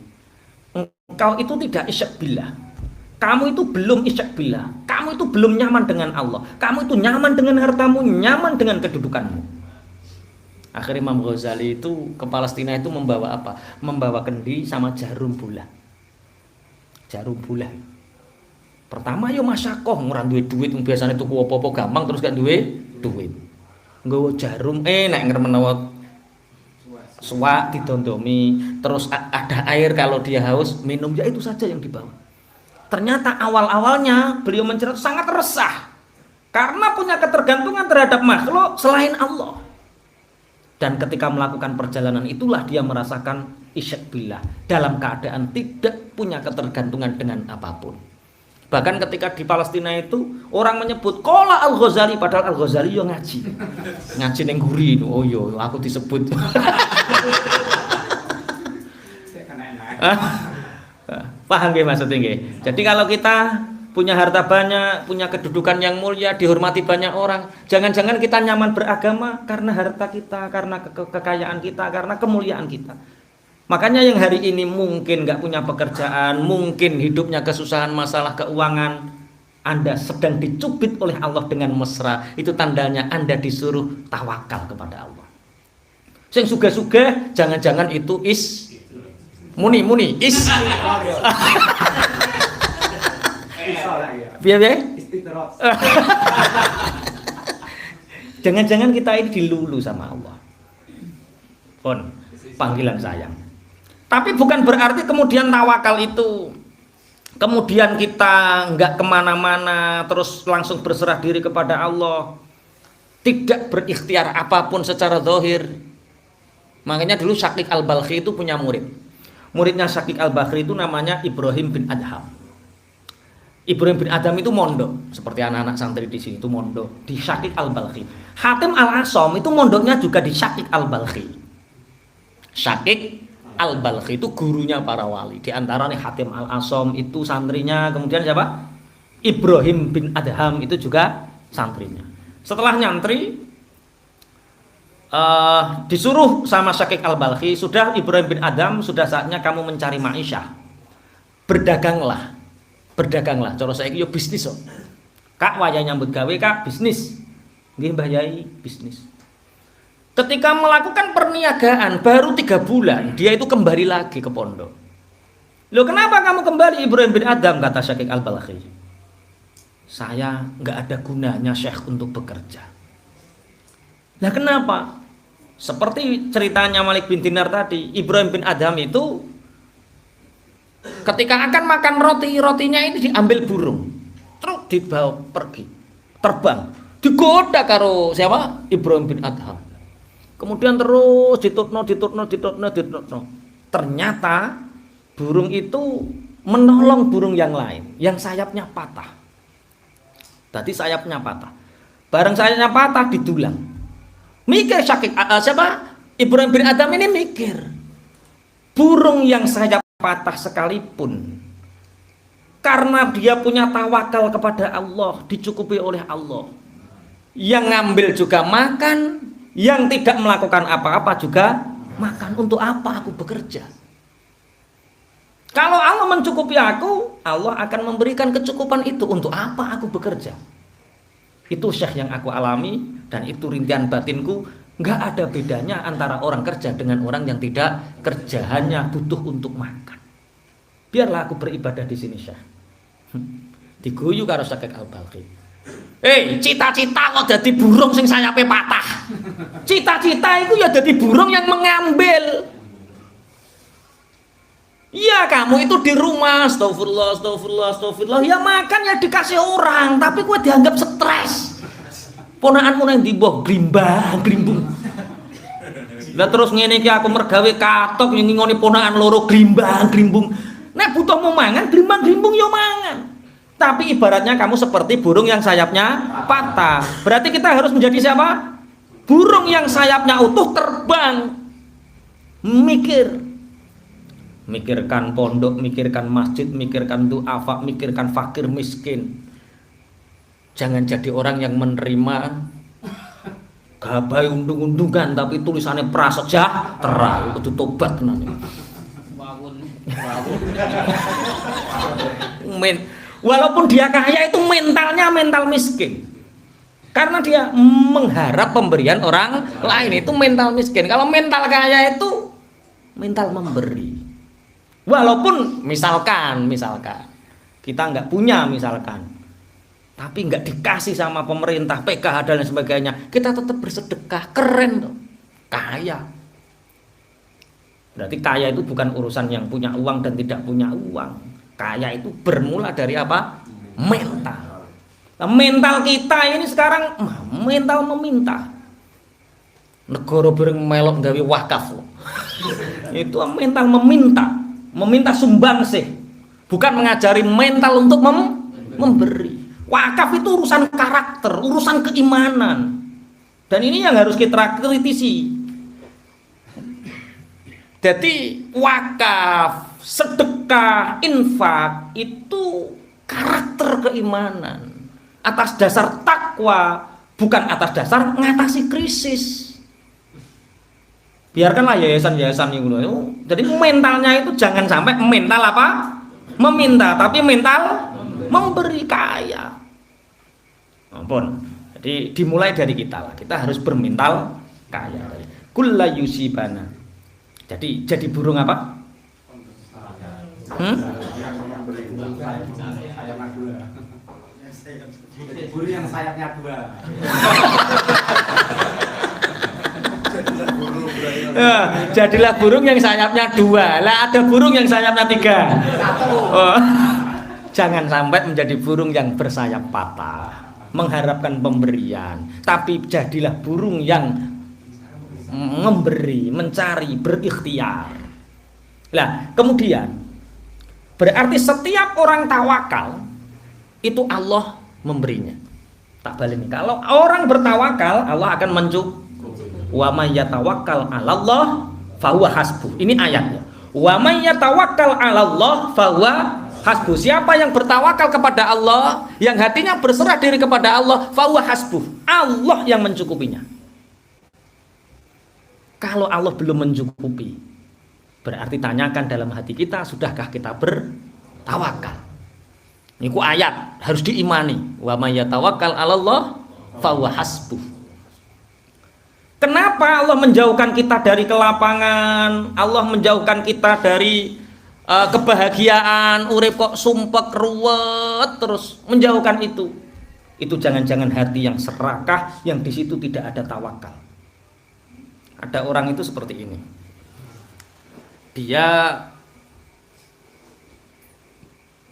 engkau itu tidak isyak billah. Kamu itu belum isyak billah. Kamu itu belum nyaman dengan Allah. Kamu itu nyaman dengan hartamu, nyaman dengan kedudukanmu. Akhirnya Imam Ghazali itu ke Palestina itu membawa apa? Membawa kendi sama jarum bulah. Jarum bulah. Pertama yo masyakoh, ora duwe duit, biasanya tuku apa-apa gampang terus gak duwe duit. Nggawa jarum nek ngremenowo suwak didondomi, terus ada air kalau dia haus minum, ya itu saja yang dibawa. Ternyata awal-awalnya beliau mencerita sangat resah karena punya ketergantungan terhadap makhluk selain Allah. Dan ketika melakukan perjalanan itulah dia merasakan isyak billah, dalam keadaan tidak punya ketergantungan dengan apapun. Bahkan ketika di Palestina itu orang menyebut Qala Al-Ghazali, padahal Al-Ghazali yo ngaji. Ngaji ning guri. Oh yo aku disebut. Paham nggih maksudnya nggih? Jadi kalau kita punya harta banyak, punya kedudukan yang mulia, dihormati banyak orang, jangan-jangan kita nyaman beragama karena harta kita, karena kekayaan kita, karena kemuliaan kita. Makanya yang hari ini mungkin nggak punya pekerjaan, mungkin hidupnya kesusahan masalah keuangan, Anda sedang dicubit oleh Allah dengan mesra, itu tandanya Anda disuruh tawakal kepada Allah. Sing sugih-sugih jangan-jangan itu muni is biar jangan-jangan kita ini dilulu sama Allah. Panggilan sayang. Tapi bukan berarti kemudian tawakal itu kemudian kita nggak kemana-mana terus langsung berserah diri kepada Allah, tidak berikhtiar apapun secara zahir. Makanya dulu Syakik Al-Balkhi itu punya muridnya Syakik Al-Balkhi itu namanya Ibrahim bin Adham. Ibrahim bin Adham itu mondok seperti anak-anak santri di sini, itu mondok di Syakik Al-Balkhi. Hatim Al-Asom itu mondoknya juga di Syakik Al-Balkhi. Syakik Al-Balkhi itu gurunya para wali. Di antaranya Hatim Al-Asom itu santrinya, kemudian siapa? Ibrahim bin Adham itu juga santrinya. Setelah nyantri disuruh sama Syakik Al-Balkhi, sudah Ibrahim bin Adham, sudah saatnya kamu mencari ma'isyah. Berdaganglah, cara saiki yo bisnis kok. Kak wayah nyambut gawe Kak, bisnis. Nggih Mbah Yai, bisnis. Ketika melakukan perniagaan baru 3 bulan, dia itu kembali lagi ke pondok. Loh, kenapa kamu kembali Ibrahim bin Adham, kata Syakik Al-Balkhi. Saya nggak ada gunanya Syekh untuk bekerja. Nah kenapa? Seperti ceritanya Malik bin Dinar tadi, Ibrahim bin Adham itu ketika akan makan rotinya ini diambil burung, terus dibawa pergi, terbang, digoda karo siapa? Ibrahim bin Adham. Kemudian terus ditutno. Ternyata burung itu menolong burung yang lain, yang sayapnya patah. Tadi sayapnya patah. Bareng sayapnya patah didulang. Mikir Syakik Ibrahim bin Adham ini mikir. Burung yang sayap patah sekalipun, karena dia punya tawakal kepada Allah, dicukupi oleh Allah. Yang ngambil juga makan, yang tidak melakukan apa-apa juga makan. Untuk apa aku bekerja? Kalau Allah mencukupi aku, Allah akan memberikan kecukupan itu. Untuk apa aku bekerja? Itu Syekh yang aku alami, dan itu rintihan batinku. Nggak ada bedanya antara orang kerja dengan orang yang tidak kerja, hanya butuh untuk makan. Biarlah aku beribadah di sini Syekh. Diguyu karo Syakik Al-Balkhi. Cita-cita kok jadi burung sing sayape patah. Cita-cita itu ya jadi burung yang mengambil. Ya kamu itu di rumah, astagfirullah. Ya makan ya dikasih orang, tapi kue dianggap stres. Ponakanmu nang ndi mbah grimbung. Lah terus ngene iki aku mergawe katok ngingoni ponakan loro grimbung. Nek butuh mau mangan, grimbung yo mangan. Tapi ibaratnya kamu seperti burung yang sayapnya patah. Berarti kita harus menjadi siapa? Burung yang sayapnya utuh terbang. Mikirkan pondok, mikirkan masjid, mikirkan du'afa, mikirkan fakir miskin. Jangan jadi orang yang menerima gabai undung-undungan tapi tulisannya prasejahtera. Itu tobat tenan. Walaupun dia kaya itu mentalnya mental miskin. Karena dia mengharap pemberian orang lain, itu mental miskin. Kalau mental kaya itu mental memberi. Walaupun misalkan kita nggak punya tapi nggak dikasih sama pemerintah, PKH dan lain sebagainya, kita tetap bersedekah, keren tuh, kaya. Berarti kaya itu bukan urusan yang punya uang dan tidak punya uang. Kaya itu bermula dari apa? Mental. Nah, mental kita ini sekarang mental meminta. Negara bareng melok gawe wakaf. Itu mental meminta sumbangsih. Bukan mengajari mental untuk memberi. Wakaf itu urusan karakter, urusan keimanan. Dan ini yang harus kita kritisi. Jadi wakaf, sedekah, infak itu karakter keimanan. Atas dasar takwa, bukan atas dasar mengatasi krisis. Biarkanlah yayasan-yayasan itu. Jadi mentalnya itu jangan sampai mental apa? Meminta, tapi mental memberi kaya. Ampun. Jadi dimulai dari kita lah. Kita harus bermental kaya. Kulla yusibana. Jadi burung apa? Burung yang sayapnya dua. Jadilah burung yang sayapnya dua. Lah ada burung yang sayapnya tiga. Oh. Jangan sampai menjadi burung yang bersayap patah, mengharapkan pemberian. Tapi jadilah burung yang memberi, mencari, berikhtiar. Lah kemudian berarti setiap orang tawakal itu Allah memberinya. Tak balik nih. Kalau orang bertawakal, Allah akan mencukupi. Wa may yatawakkal 'alallah fahuwa hasbuh. Ini ayatnya. Wa may yatawakkal 'alallah fahuwa hasbuh. Siapa yang bertawakal kepada Allah, yang hatinya berserah diri kepada Allah, fahuwa hasbuh. Allah yang mencukupinya. Kalau Allah belum mencukupi, berarti tanyakan dalam hati kita, sudahkah kita bertawakal? Ini ku ayat harus diimani. Wa may yatawakkal 'alallah fahuwa hasbuh. Kenapa Allah menjauhkan kita dari kelapangan? Allah menjauhkan kita dari kebahagiaan, urip kok sumpek ruwet terus, menjauhkan itu. Itu jangan-jangan hati yang serakah, yang di situ tidak ada tawakal. Ada orang itu seperti ini. Dia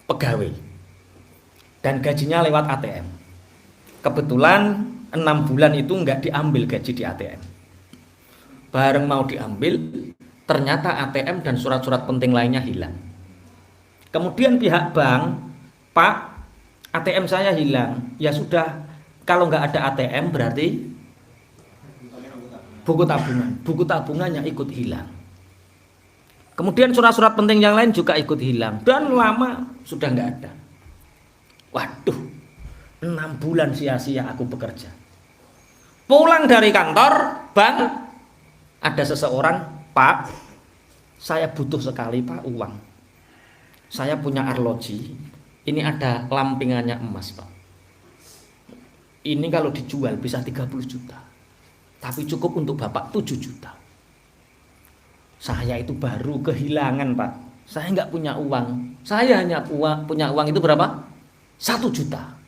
pegawai dan gajinya lewat ATM. Kebetulan 6 bulan itu nggak diambil gaji di ATM. Bareng mau diambil, ternyata ATM dan surat-surat penting lainnya hilang. Kemudian pihak bank, Pak, ATM saya hilang. Ya sudah, kalau nggak ada ATM berarti buku tabungannya ikut hilang. Kemudian surat-surat penting yang lain juga ikut hilang dan lama sudah nggak ada. Waduh, 6 bulan sia-sia aku bekerja. Pulang dari kantor bank, ada seseorang, Pak, saya butuh sekali Pak uang. Saya punya arloji, ini ada lampingannya emas Pak. Ini kalau dijual bisa 30 juta. Tapi cukup untuk Bapak 7 juta. Saya itu baru kehilangan Pak. Saya nggak punya uang. Saya hanya punya uang itu berapa? 1 juta.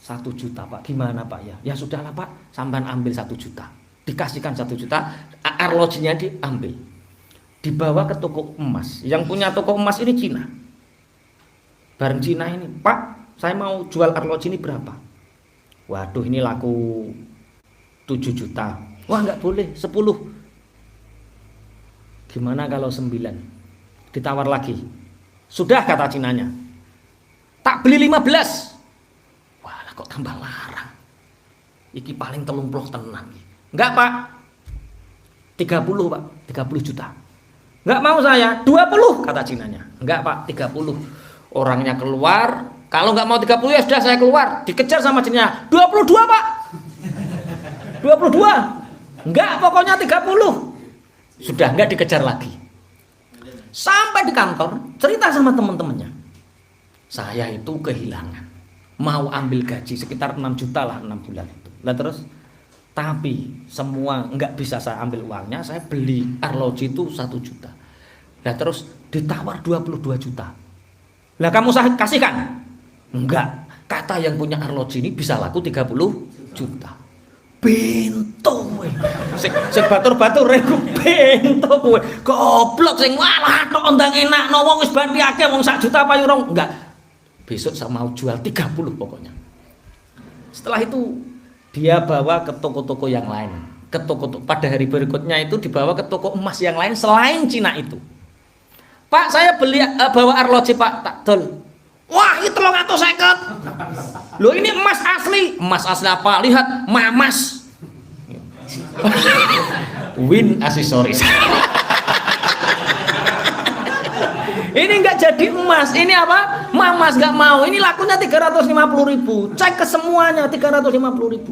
1 juta Pak, gimana Pak ya? Ya sudahlah Pak, sampean ambil 1 juta. Dikasihkan 1 juta, arlojinya diambil. Dibawa ke toko emas. Yang punya toko emas ini Cina. Bareng Cina ini, Pak, saya mau jual arloji ini berapa? Waduh, ini laku 7 juta. Wah, nggak boleh, 10. Gimana kalau 9? Ditawar lagi. Sudah kata Cinanya. Tak beli 15. Kok tambah larang? Iki paling 30 tenan. Enggak Pak, 30 Pak, 30 juta. Enggak mau saya, 20 kata Cinanya. Enggak Pak, 30. Orangnya keluar, kalau enggak mau 30 ya sudah saya keluar. Dikejar sama Cinanya, 22 Pak. 22. Enggak, pokoknya 30. Sudah enggak dikejar lagi. Sampai di kantor, cerita sama teman-temannya. Saya itu kehilangan. Mau ambil gaji sekitar 6 juta lah 6 bulan itu. Lah terus, tapi semua nggak bisa saya ambil uangnya, saya beli arloji itu 1 juta. Lah terus ditawar 22 juta. Lah kamu saya kasihkan? Enggak. Kata yang punya arloji ini bisa laku 30 juta. Bento kowe. Sing batur-batur reku bento kowe. Goblok sing walah tok ndang enakno wong wis banti akeh wong 1 juta apa yo enggak. Besok saya mau jual 30 pokoknya. Setelah itu dia bawa ke toko-toko yang lain. Ke toko-toko pada hari berikutnya itu dibawa ke toko emas yang lain selain Cina itu. Pak, saya beli bawa arloji Pak, tak dol. Wah, ini 350. Loh ini emas asli. Emas asli apa? Lihat, mamas. Win aksesoris. Ini nggak jadi emas, ini apa? Mamas nggak mau. Ini lakunya 350.000. Cek ke semuanya 350.000.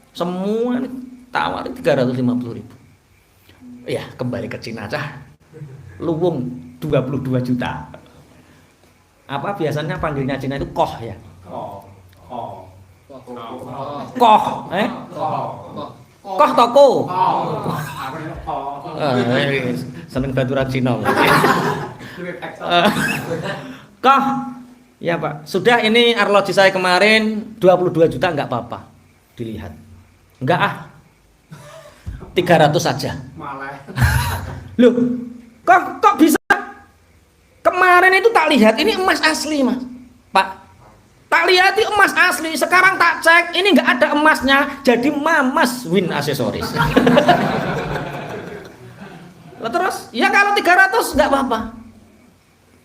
Semua tawar 350.000. Ya kembali ke Cina cah. Luwung 22 juta. Apa biasanya panggilnya Cina itu koh ya? Koh. Koh. Koh, koh toko. Aku ini koh. Seneng baturan Cina. Koh, ya Pak. Sudah ini arloji saya kemarin 22 juta nggak apa-apa. Dilihat. Enggak ah. 300 saja. Malah. Loh, kok bisa? Kemarin itu tak lihat ini emas asli, Mas. Pak. Tak lihat ini emas asli. Sekarang tak cek, ini nggak ada emasnya. Jadi Mamas Win aksesoris. Lah terus, ya kalau 300 nggak apa-apa.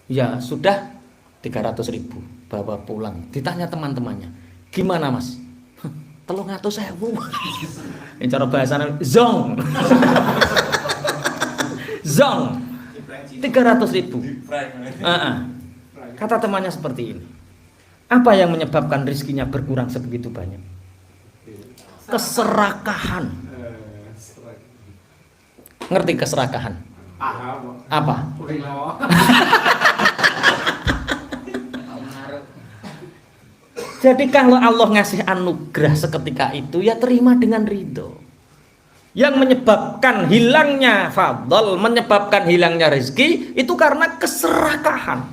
Ya sudah 300.000 bawa pulang. Ditanya teman-temannya, gimana Mas? 300.000. Ini cara bahasanya zong. Zong. 300.000. Kata temannya seperti ini. Apa yang menyebabkan rezekinya berkurang sebegitu banyak? Keserakahan. Ngerti keserakahan? Apa? Jadi kalau Allah ngasih anugerah seketika itu, ya terima dengan ridho. Yang menyebabkan hilangnya fadl, menyebabkan hilangnya rezeki itu karena keserakahan.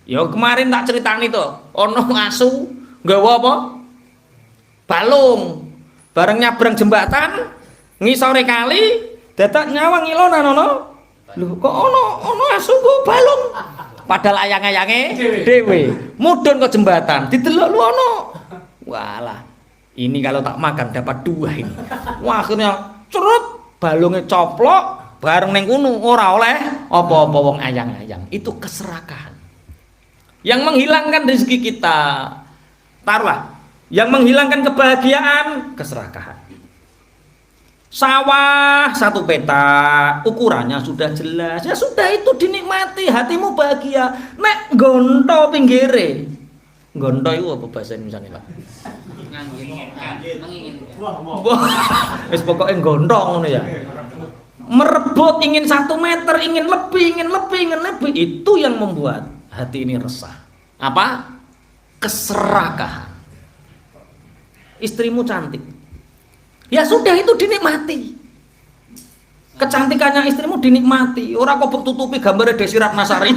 Ya kemarin tak ceritani tuh, ono asu nggawa apa? Balung. Bareng nyabrang jembatan, ngisore kali, dadak nyawang ilonan ono. Lho kok ono asu nggawa balung? Padahal ayang-ayange dhewe mudhun ke jembatan, didelok lu ono. Walah. Ini kalau tak makan dapat 2 ini. Wah, akhirnya cerut balungnya coplok bareng neng kuno ora oleh apa-apa wong ayang-ayang. Itu keserakahan. Yang menghilangkan rezeki kita. Taruhlah, yang menghilangkan kebahagiaan keserakahan. Sawah 1 peta, ukurannya sudah jelas. Ya sudah itu dinikmati, hatimu bahagia. Nek gonto pinggire. Gonto itu apa bahasa Indonesia, Pak? Wis pokoknya gondong ngono ya. Merebut ingin 1 meter, ingin lebih, itu yang membuat hati ini resah. Apa? Keserakahan. Istrimu cantik. Ya sudah itu dinikmati. Kecantikannya istrimu dinikmati. Ora kok tutupi gambar Desi Ratnasari.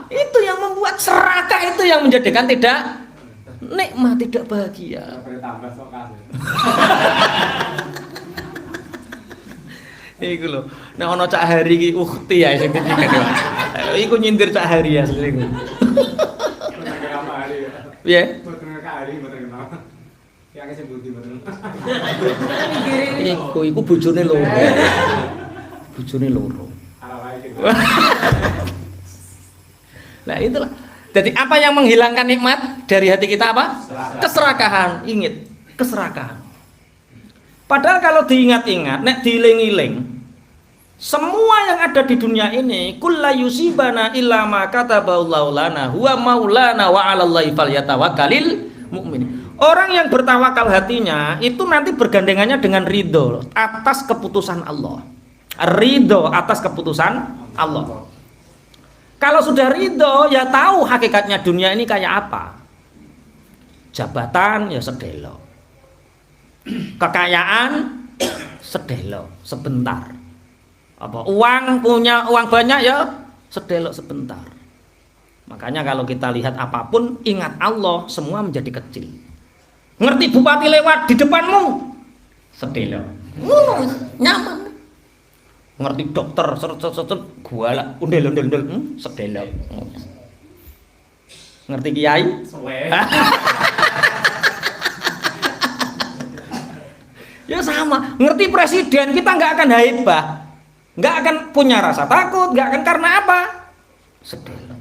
Itu yang membuat serakah, itu yang menjadikan tidak nikmat, tidak bahagia. Iku lho. Nek ana Cak Hari iki ukti ya sing ketiga. Iku nyindir Cak Hari ya asline iku. Piye? Boten Kak Hari boten kenal. Ya sing budi boten. Iku bojone loro. Bojone loro. Nah itulah. Jadi apa yang menghilangkan nikmat dari hati kita apa? Keserakahan. Ingat, keserakahan. Padahal kalau diingat-ingat, nek diiling-iling, semua yang ada di dunia ini, kullu yusibana illa ma kataballahu lana huwa maulana wa 'alallahi falyatawakkalul mu'min. Orang yang bertawakal hatinya itu nanti bergandengannya dengan ridho atas keputusan Allah. Ridho atas keputusan Allah. Kalau sudah ridho, ya tahu hakikatnya dunia ini kayak apa. Jabatan ya sedelo, kekayaan sedelo sebentar. Apa punya uang banyak ya sedelo sebentar. Makanya kalau kita lihat apapun, ingat Allah, semua menjadi kecil. Ngerti bupati lewat di depanmu, sedelo, nyaman. Ngerti dokter set gua undel sedelo. Ngerti kiai? Ya sama, ngerti presiden kita nggak akan haibah, nggak akan punya rasa takut, nggak akan, karena apa? Sedelo.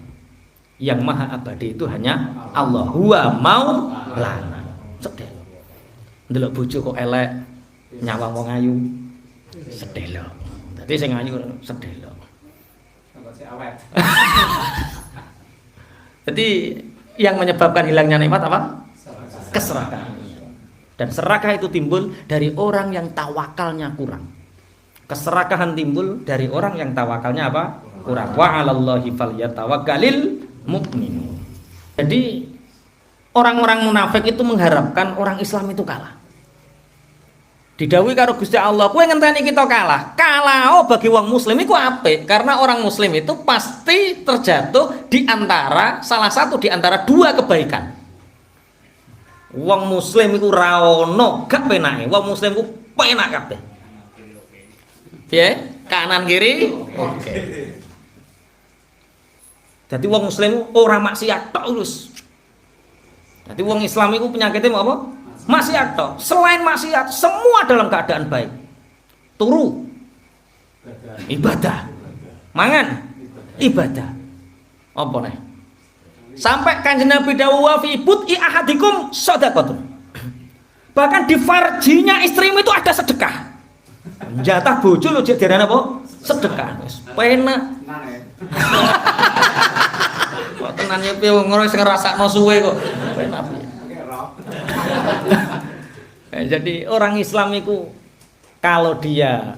Yang maha abadi itu hanya Allah. Huwa maulana. Sedelo. Ndelok bojo kok elek, nyawang wong ayu, sedelo. Dadi sing ayu sedelo. Jadi yang menyebabkan hilangnya nikmat apa? Keserakahan. Dan serakah itu timbul dari orang yang tawakalnya kurang. Keserakahan timbul dari orang yang tawakalnya apa? kurang. Wa 'alallahi falyatawakkalul mu'minun. Jadi orang-orang munafik itu mengharapkan orang Islam itu kalah. Didhawuhi karo Gusti Allah, kowe ngenteni kita kalah. Kalah bagi wong muslim iku apik, karena orang muslim itu pasti terjatuh di antara salah satu di antara dua kebaikan. Wong muslim iku ra ono gak penake, wong muslim iku penak kabeh. Piye? Kanan kiri? Oke. Jadi wong muslim ora maksiat tok terus. Jadi wong Islam iku penyakitnya mau apa? Maksiat tok. Selain maksiat, semua dalam keadaan baik. Turu ibadah. Mangan ibadah. Apa nih? Sampai Kanjeng Nabi dawuh wa fi bud'i ahadikum shadaqatun. Bahkan di farjinya istrimu itu ada sedekah. Jatah bojo lho jek diarani apa? Sedekah. Wis penak. Kok tenan nyepi ngono sing ngrasakno suwe kok. Penak. Jadi orang Islam itu kalau dia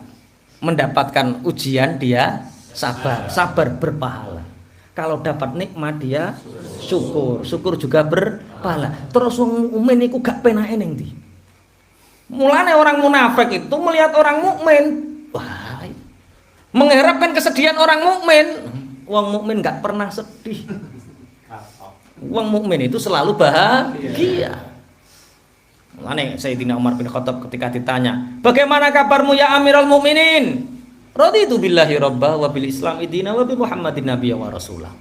mendapatkan ujian dia sabar berpahala. Kalau dapat nikmat dia syukur juga berpahala. Terus wong mukmin iku gak penake ning ndi? Mulane orang munafik itu melihat orang mukmin, wah, mengharapkan kesedihan orang mukmin. Wong mukmin gak pernah sedih. Wong mukmin itu selalu bahagia. Mulane Sayyidina Umar bin Khattab ketika ditanya, "Bagaimana kabarmu ya Amirul Mukminin?" "Raditu billahi rabbah wa bil islami dina wa bi Muhammadin nabiyya wa rasulah."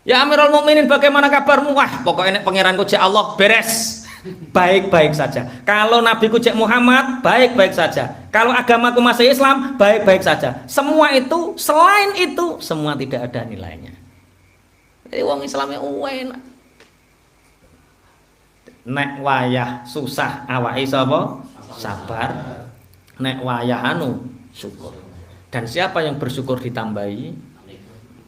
"Ya Amirul Mukminin, bagaimana kabarmu?" "Wah, pokoknya pangeranku cek Allah beres. Baik-baik saja. Kalau nabiku cek Muhammad, baik-baik saja. Kalau agamaku masih Islam, baik-baik saja. Semua itu, selain itu, semua tidak ada nilainya." Jadi wong Islamnya enak. Nek wayah susah awake sapa? Sabar. Nek wayah syukur. Dan siapa yang bersyukur ditambahi,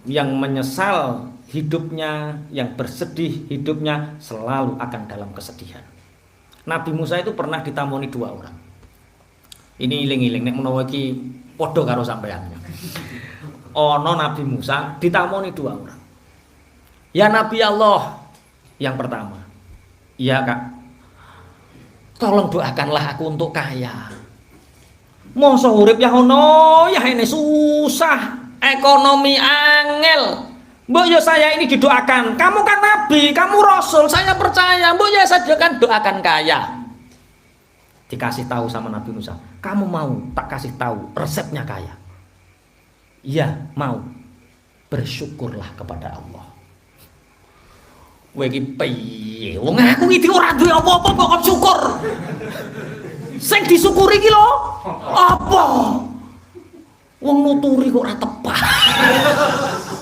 yang menyesal hidupnya, yang bersedih hidupnya, selalu akan dalam kesedihan. Nabi Musa itu pernah ditamoni 2 orang. Ini iling-iling nek menawa iki padha karo sampeyan. Ana Nabi Musa ditamoni 2 orang. Ya Nabi Allah, yang pertama, "Iya Kak, tolong doakanlah aku untuk kaya. Mosok urip ya ono, ya ini susah, ekonomi angel. Mbok ya saya ini didoakan. Kamu kan nabi, kamu rasul, saya percaya. Mbok ya saja kan doakan kaya." Dikasih tahu sama Nabi Musa, "Kamu mau tak kasih tahu resepnya kaya?" "Iya, mau." "Bersyukurlah kepada Allah." Kowe iki piye? Wong aku iki ora duwe apa-apa kok syukur. Sing disyukuri iki lho apa? Wong nuturi kok ora tepat.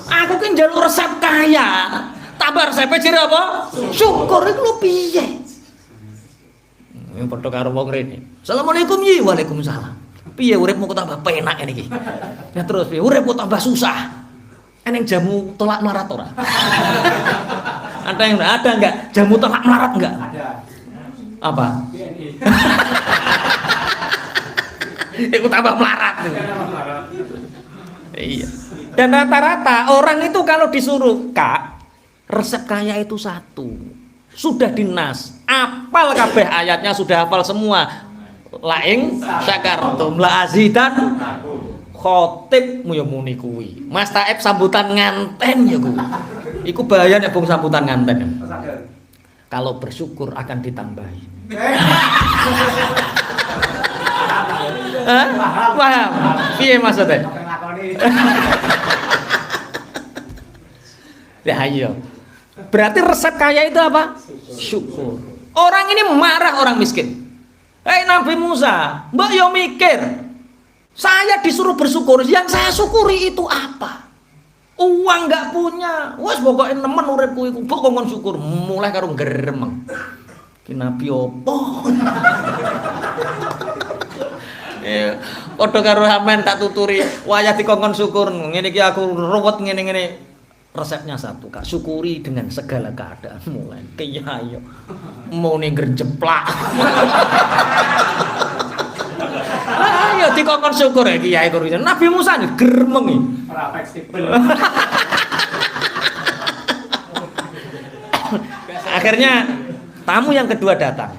Aku ki njaluk resep kaya. Tambah resepe jere apa? Syukur iku lho piye? Padha karo wong rene. Assalamualaikum yi, waalaikumsalam. Piye uripmu kok tambah penak ngene iki? Ya terus piye uripmu tambah susah? Eneng jamu tolak melarat ora? Ada enggak jamu tolak melarat enggak? Ada. Apa? Itu tambah melarat. Iya. Dan rata-rata orang itu kalau disuruh, "Kak, resep kaya itu satu." Sudah dinas, apal kabeh ayatnya, sudah hafal semua. Laing syakartum la azidan. Khotibmu ya muni kuwi. Mas Taib sambutan nganten ya kuwi. Iku bahaya nek bung sambutan nganten. Kalau bersyukur akan ditambahi. Paham? Piye maksudnya? Ya ayo. Berarti resep kaya itu apa? Syukur. Orang ini marah orang miskin. Hei Nabi Musa, mbok yo mikir. Saya disuruh bersyukur, yang saya syukuri itu apa? Uang nggak punya, wes pokoknya nemen uripku iku mbok kongkon syukur, mulai karo gremeng. Ki Nabi opo? Padha karo sampean tak tuturi, wayah dikongkon syukur. Ngene iki aku ruwet ngene-ngene. Resepnya satu, Kak, syukuri dengan segala keadaan. Mulai kiai mau ning gerjeplak. Ayo dikongkon syukur ya Kiai Kurniawan. Nabi Musa nih gremeng iki. Ora fleksibel. Akhirnya tamu yang kedua datang.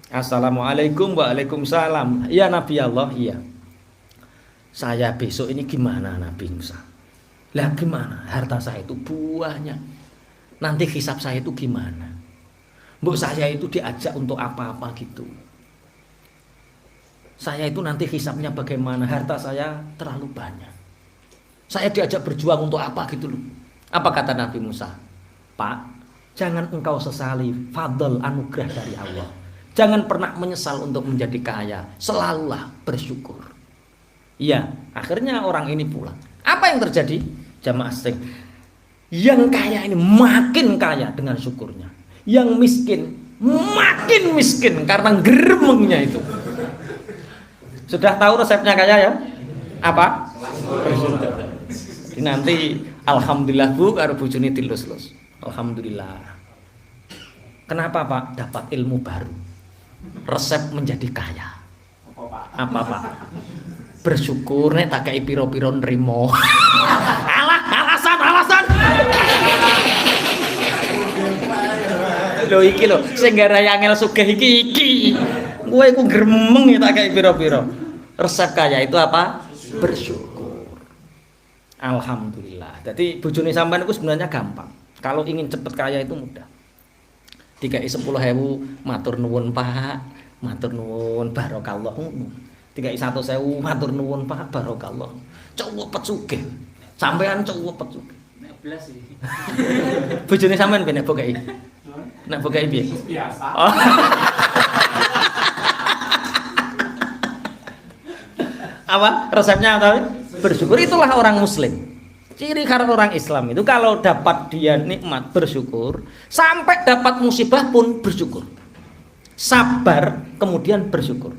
Assalamualaikum. Waalaikumsalam. Ya Nabi Allah, iya. Saya besok ini gimana Nabi Musa? Lah gimana? Harta saya itu buahnya. Nanti hisab saya itu gimana? Mbok saya itu diajak untuk apa-apa gitu. Saya itu nanti hisabnya bagaimana? Harta saya terlalu banyak. Saya diajak berjuang untuk apa gitu loh. Apa kata Nabi Musa? Pak, jangan engkau sesali fadl anugerah dari Allah. Jangan pernah menyesal untuk menjadi kaya. Selalulah bersyukur. Iya, akhirnya orang ini pulang. Apa yang terjadi? Jamaah sing yang kaya ini makin kaya dengan syukurnya. Yang miskin makin miskin karena geremengnya itu. Sudah tahu resepnya kaya ya? Apa? Nanti alhamdulillah Bu karo bojone dilus-lus. Alhamdulillah. Kenapa Pak? Dapat ilmu baru. Resep menjadi kaya. Apa Pak? Bersyukur nek tak kei piro-piro nrimo. Alah, alasan. Lho iki lho, sing gara angel sugih iki. Kowe iku gremeng ya tak kei piro-piro. Resep kaya itu apa? Bersyukur. Alhamdulillah. Jadi bojone sampean itu sebenarnya gampang. Kalau ingin cepet kaya itu mudah. Dikai 10.000 matur nuwun Pak, matur nuwun barokallah. Dikai 100.000 matur nuwun Pak, barokallah. Cuwepet sugih. Sampean cuwepet sugih. Nek blas iki. Bojone sampean ben nek bokai. Nek bokai piye? Biasa. Oh. Apa resepnya apa? Bersyukur. Itulah orang muslim. Ciri khas orang Islam itu kalau dapat dia nikmat bersyukur, sampai dapat musibah pun bersyukur. Sabar kemudian bersyukur.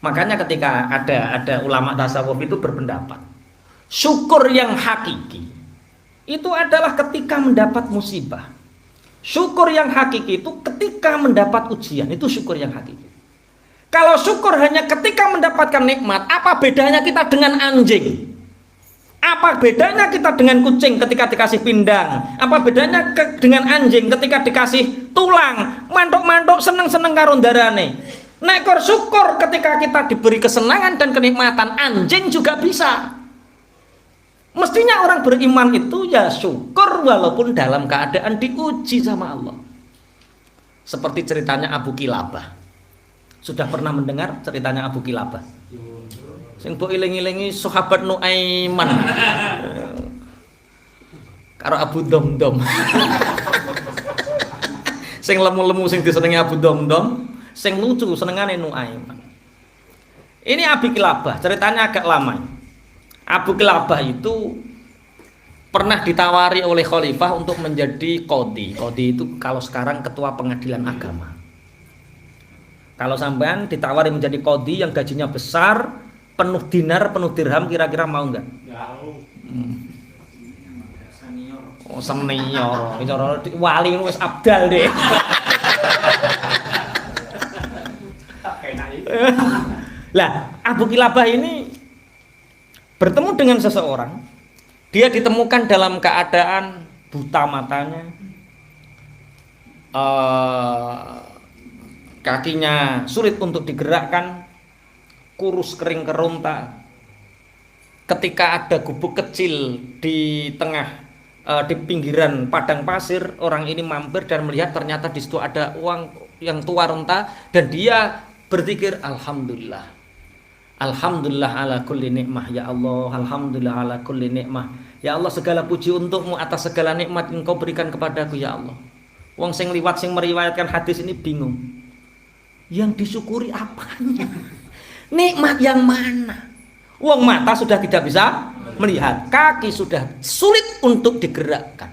Makanya ketika ada ulama tasawuf itu berpendapat, syukur yang hakiki itu adalah ketika mendapat musibah. Syukur yang hakiki itu ketika mendapat ujian, itu syukur yang hakiki. Kalau syukur hanya ketika mendapatkan nikmat, apa bedanya kita dengan anjing? Apa bedanya kita dengan kucing ketika dikasih pindang? Apa bedanya dengan anjing ketika dikasih tulang? Mantuk-mantuk seneng-seneng karo ndarane. Nek kor syukur ketika kita diberi kesenangan dan kenikmatan, anjing juga bisa. Mestinya orang beriman itu ya syukur walaupun dalam keadaan diuji sama Allah. Seperti ceritanya Abu Kilabah. Sudah pernah mendengar ceritanya Abu Kilabah? Sing mbok iling-ilingi sahabat Nuaiman. Karo Abu Domdom. Sing lemu-lemu sing disenengi Abu Domdom, sing lucu senengane Nuaiman. Ini Abu Kilabah, ceritanya agak lama. Abu Kilabah itu pernah ditawari oleh khalifah untuk menjadi qadhi. Qadhi itu kalau sekarang ketua pengadilan agama. Kalau sampean ditawari menjadi qadhi yang gajinya besar, penuh dinar, penuh dirham, kira-kira mau enggak? Senior. Oh, senior. Cara wali wis abdal deh. Lah, Abu Kilabah ini bertemu dengan seseorang. Dia ditemukan dalam keadaan buta matanya. Kakinya sulit untuk digerakkan. Kurus kering keronta. Ketika ada gubuk kecil di tengah di pinggiran padang pasir, orang ini mampir dan melihat ternyata di situ ada uang yang tua renta dan dia berzikir alhamdulillah. Alhamdulillah ala kulli nikmah ya Allah, alhamdulillah ala kulli nikmah. Ya Allah, segala puji untukmu atas segala nikmat yang Engkau berikan kepadaku ya Allah. Wong sing liwat sing meriwayatkan hadis ini bingung. Yang disyukuri apanya? Nikmat yang mana? Wong mata sudah tidak bisa melihat, kaki sudah sulit untuk digerakkan,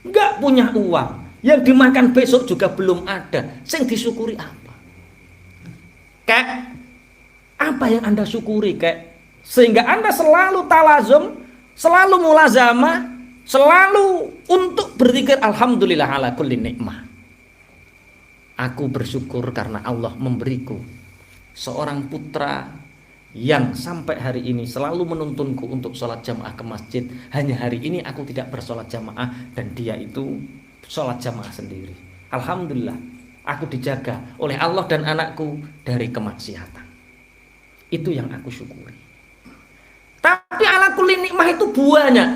enggak punya uang, yang dimakan besok juga belum ada. Sing disyukuri apa? Kek, apa yang Anda syukuri kek? Sehingga Anda selalu talazum, selalu mulazamah, selalu untuk berzikir alhamdulillah ala kulli nikmah. Aku bersyukur karena Allah memberiku seorang putra yang sampai hari ini selalu menuntunku untuk sholat jamaah ke masjid. Hanya hari ini aku tidak bersolat jamaah dan dia itu sholat jamaah sendiri. Alhamdulillah, aku dijaga oleh Allah dan anakku dari kemaksiatan. Itu yang aku syukuri. Tapi ala kulli nikmah itu banyak,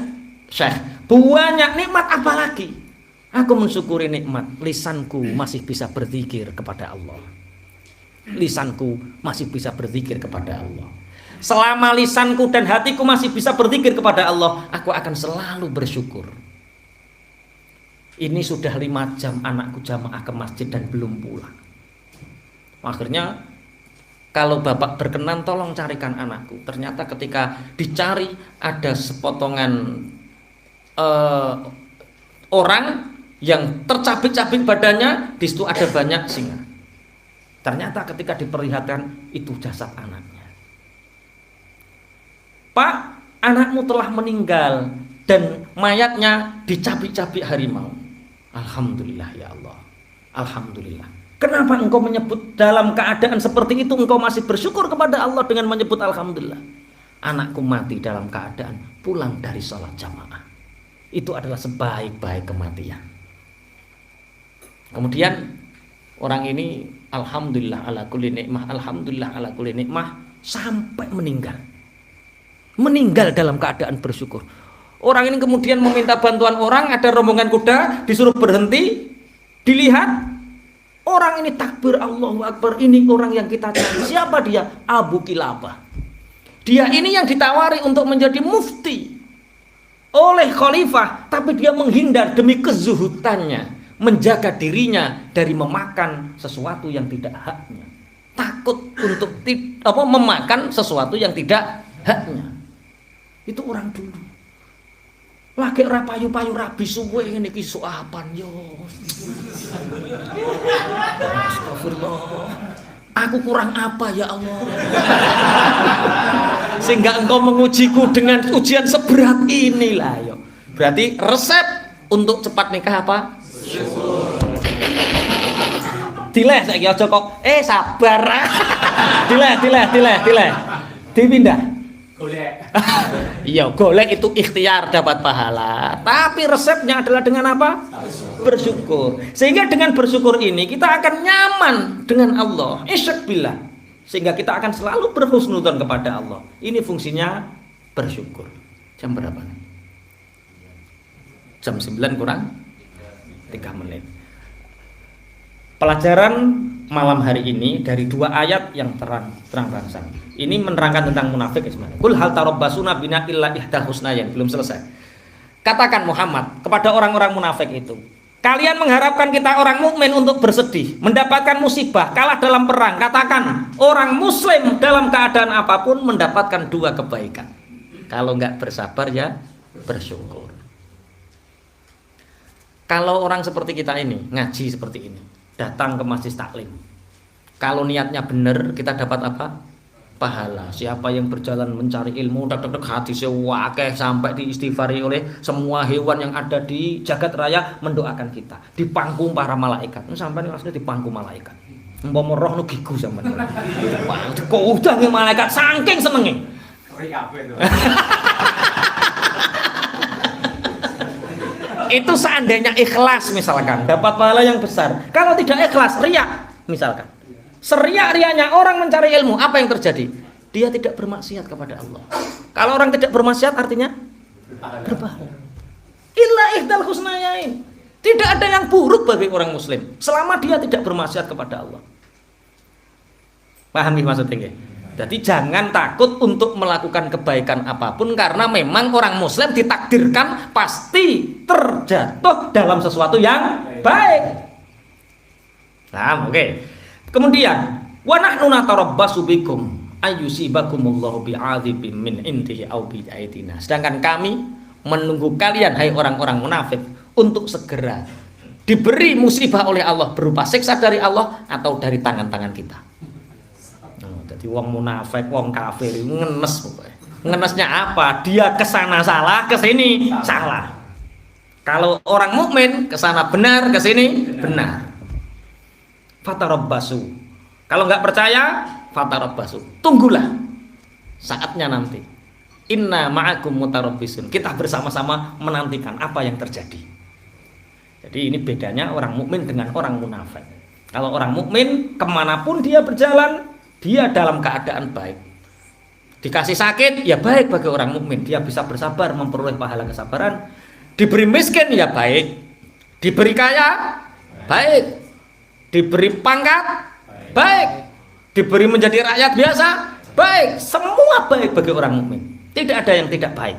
Syekh. Banyak nikmat apa lagi? Aku mensyukuri nikmat lisanku masih bisa berzikir kepada Allah. Lisanku masih bisa berzikir kepada Allah. Selama lisanku dan hatiku masih bisa berzikir kepada Allah, aku akan selalu bersyukur. Ini sudah 5 jam anakku jamaah ke masjid dan belum pulang. Akhirnya kalau bapak berkenan tolong carikan anakku. Ternyata ketika dicari ada sepotongan orang yang tercabik-cabik badannya, di situ ada banyak singa. Ternyata ketika diperlihatkan itu jasad anaknya. Pak, anakmu telah meninggal dan mayatnya dicabik-cabik harimau. Alhamdulillah ya Allah. Alhamdulillah. Kenapa engkau menyebut dalam keadaan seperti itu engkau masih bersyukur kepada Allah dengan menyebut alhamdulillah? Anakku mati dalam keadaan pulang dari sholat jamaah. Itu adalah sebaik-baik kematian. Kemudian orang ini alhamdulillah ala kulli nikmah, alhamdulillah ala kulli nikmah sampai meninggal. Meninggal dalam keadaan bersyukur. Orang ini kemudian meminta bantuan orang, ada rombongan kuda, disuruh berhenti, dilihat orang ini takbir Allahu Akbar, ini orang yang kita cari. Siapa dia? Abu Kilabah. Dia ini yang ditawari untuk menjadi mufti oleh khalifah, tapi dia menghindar demi kezuhutannya, menjaga dirinya dari memakan sesuatu yang tidak haknya. Takut untuk memakan sesuatu yang tidak haknya. Itu orang dulu. Lagi rapayu-payu rabi suwe ngene iki soapan yo. Astagfirullah. Aku kurang apa ya Allah? Sehingga engkau mengujiku dengan ujian seberat inilah yo. Berarti resep untuk cepat nikah apa? Dileh saiki aja kok sabar. Dileh. Dipindah. Golek. Iya, golek itu ikhtiar dapat pahala. Tapi resepnya adalah dengan apa? Bersyukur. Sehingga dengan bersyukur ini kita akan nyaman dengan Allah. Isyabillah. Sehingga kita akan selalu berhusnudzon kepada Allah. Ini fungsinya bersyukur. Jam berapa nih? Jam 9 kurang 3 menit. Pelajaran malam hari ini dari 2 ayat yang terang-terangan. Ini menerangkan tentang munafik ya sebenarnya. Kul hal tarabbasuna bina illa ihdal husnayain. Belum selesai. Katakan Muhammad kepada orang-orang munafik itu, kalian mengharapkan kita orang mukmin untuk bersedih, mendapatkan musibah, kalah dalam perang. Katakan orang muslim dalam keadaan apapun mendapatkan 2 kebaikan. Kalau enggak bersabar ya bersyukur. Kalau orang seperti kita ini ngaji seperti ini, datang ke masjid taklim, kalau niatnya benar kita dapat apa? Pahala. Siapa yang berjalan mencari ilmu, hati sewakeh sampai diistighfari oleh semua hewan yang ada di jagat raya mendoakan kita. Dipangku para malaikat. Sampai ini maksudnya dipangku malaikat. Umpama roh nu gigu sampean. Kok udange malaikat saking senenge. Itu seandainya ikhlas misalkan dapat pahala yang besar. Kalau tidak ikhlas, riya misalkan. Seriak-riaknya orang mencari ilmu, apa yang terjadi? Dia tidak bermaksiat kepada Allah. Kalau orang tidak bermaksiat artinya berpahala. Illa ihdal husnayain. Tidak ada yang buruk bagi orang muslim selama dia tidak bermaksiat kepada Allah. Pahami maksudnya? Jadi jangan takut untuk melakukan kebaikan apapun, karena memang orang muslim ditakdirkan pasti terjatuh dalam sesuatu yang baik. Nah, oke. Kemudian wa nahnu natarabbasu bikum ayyusibakumullahu bi'adzibin min indihi aw bi'aitina. Sedangkan kami menunggu kalian hai orang-orang munafik untuk segera diberi musibah oleh Allah berupa siksa dari Allah atau dari tangan-tangan kita. Jadi wong munafik, wong kafir ngenes pokoknya. Ngenesnya apa? Dia kesana salah, kesini salah. Kalau orang mukmin kesana benar, kesini benar. Fatarabbasu. Kalau nggak percaya, fatarabbasu. Tunggulah saatnya nanti. Inna ma'akum mutarabbisun. Kita bersama-sama menantikan apa yang terjadi. Jadi ini bedanya orang mukmin dengan orang munafik. Kalau orang mukmin kemanapun dia berjalan, dia dalam keadaan baik. Dikasih sakit, ya baik bagi orang mukmin, dia bisa bersabar memperoleh pahala kesabaran. Diberi miskin, ya baik. Diberi kaya, baik. Diberi pangkat, baik. Diberi menjadi rakyat biasa, baik. Semua baik bagi orang mukmin. Tidak ada yang tidak baik.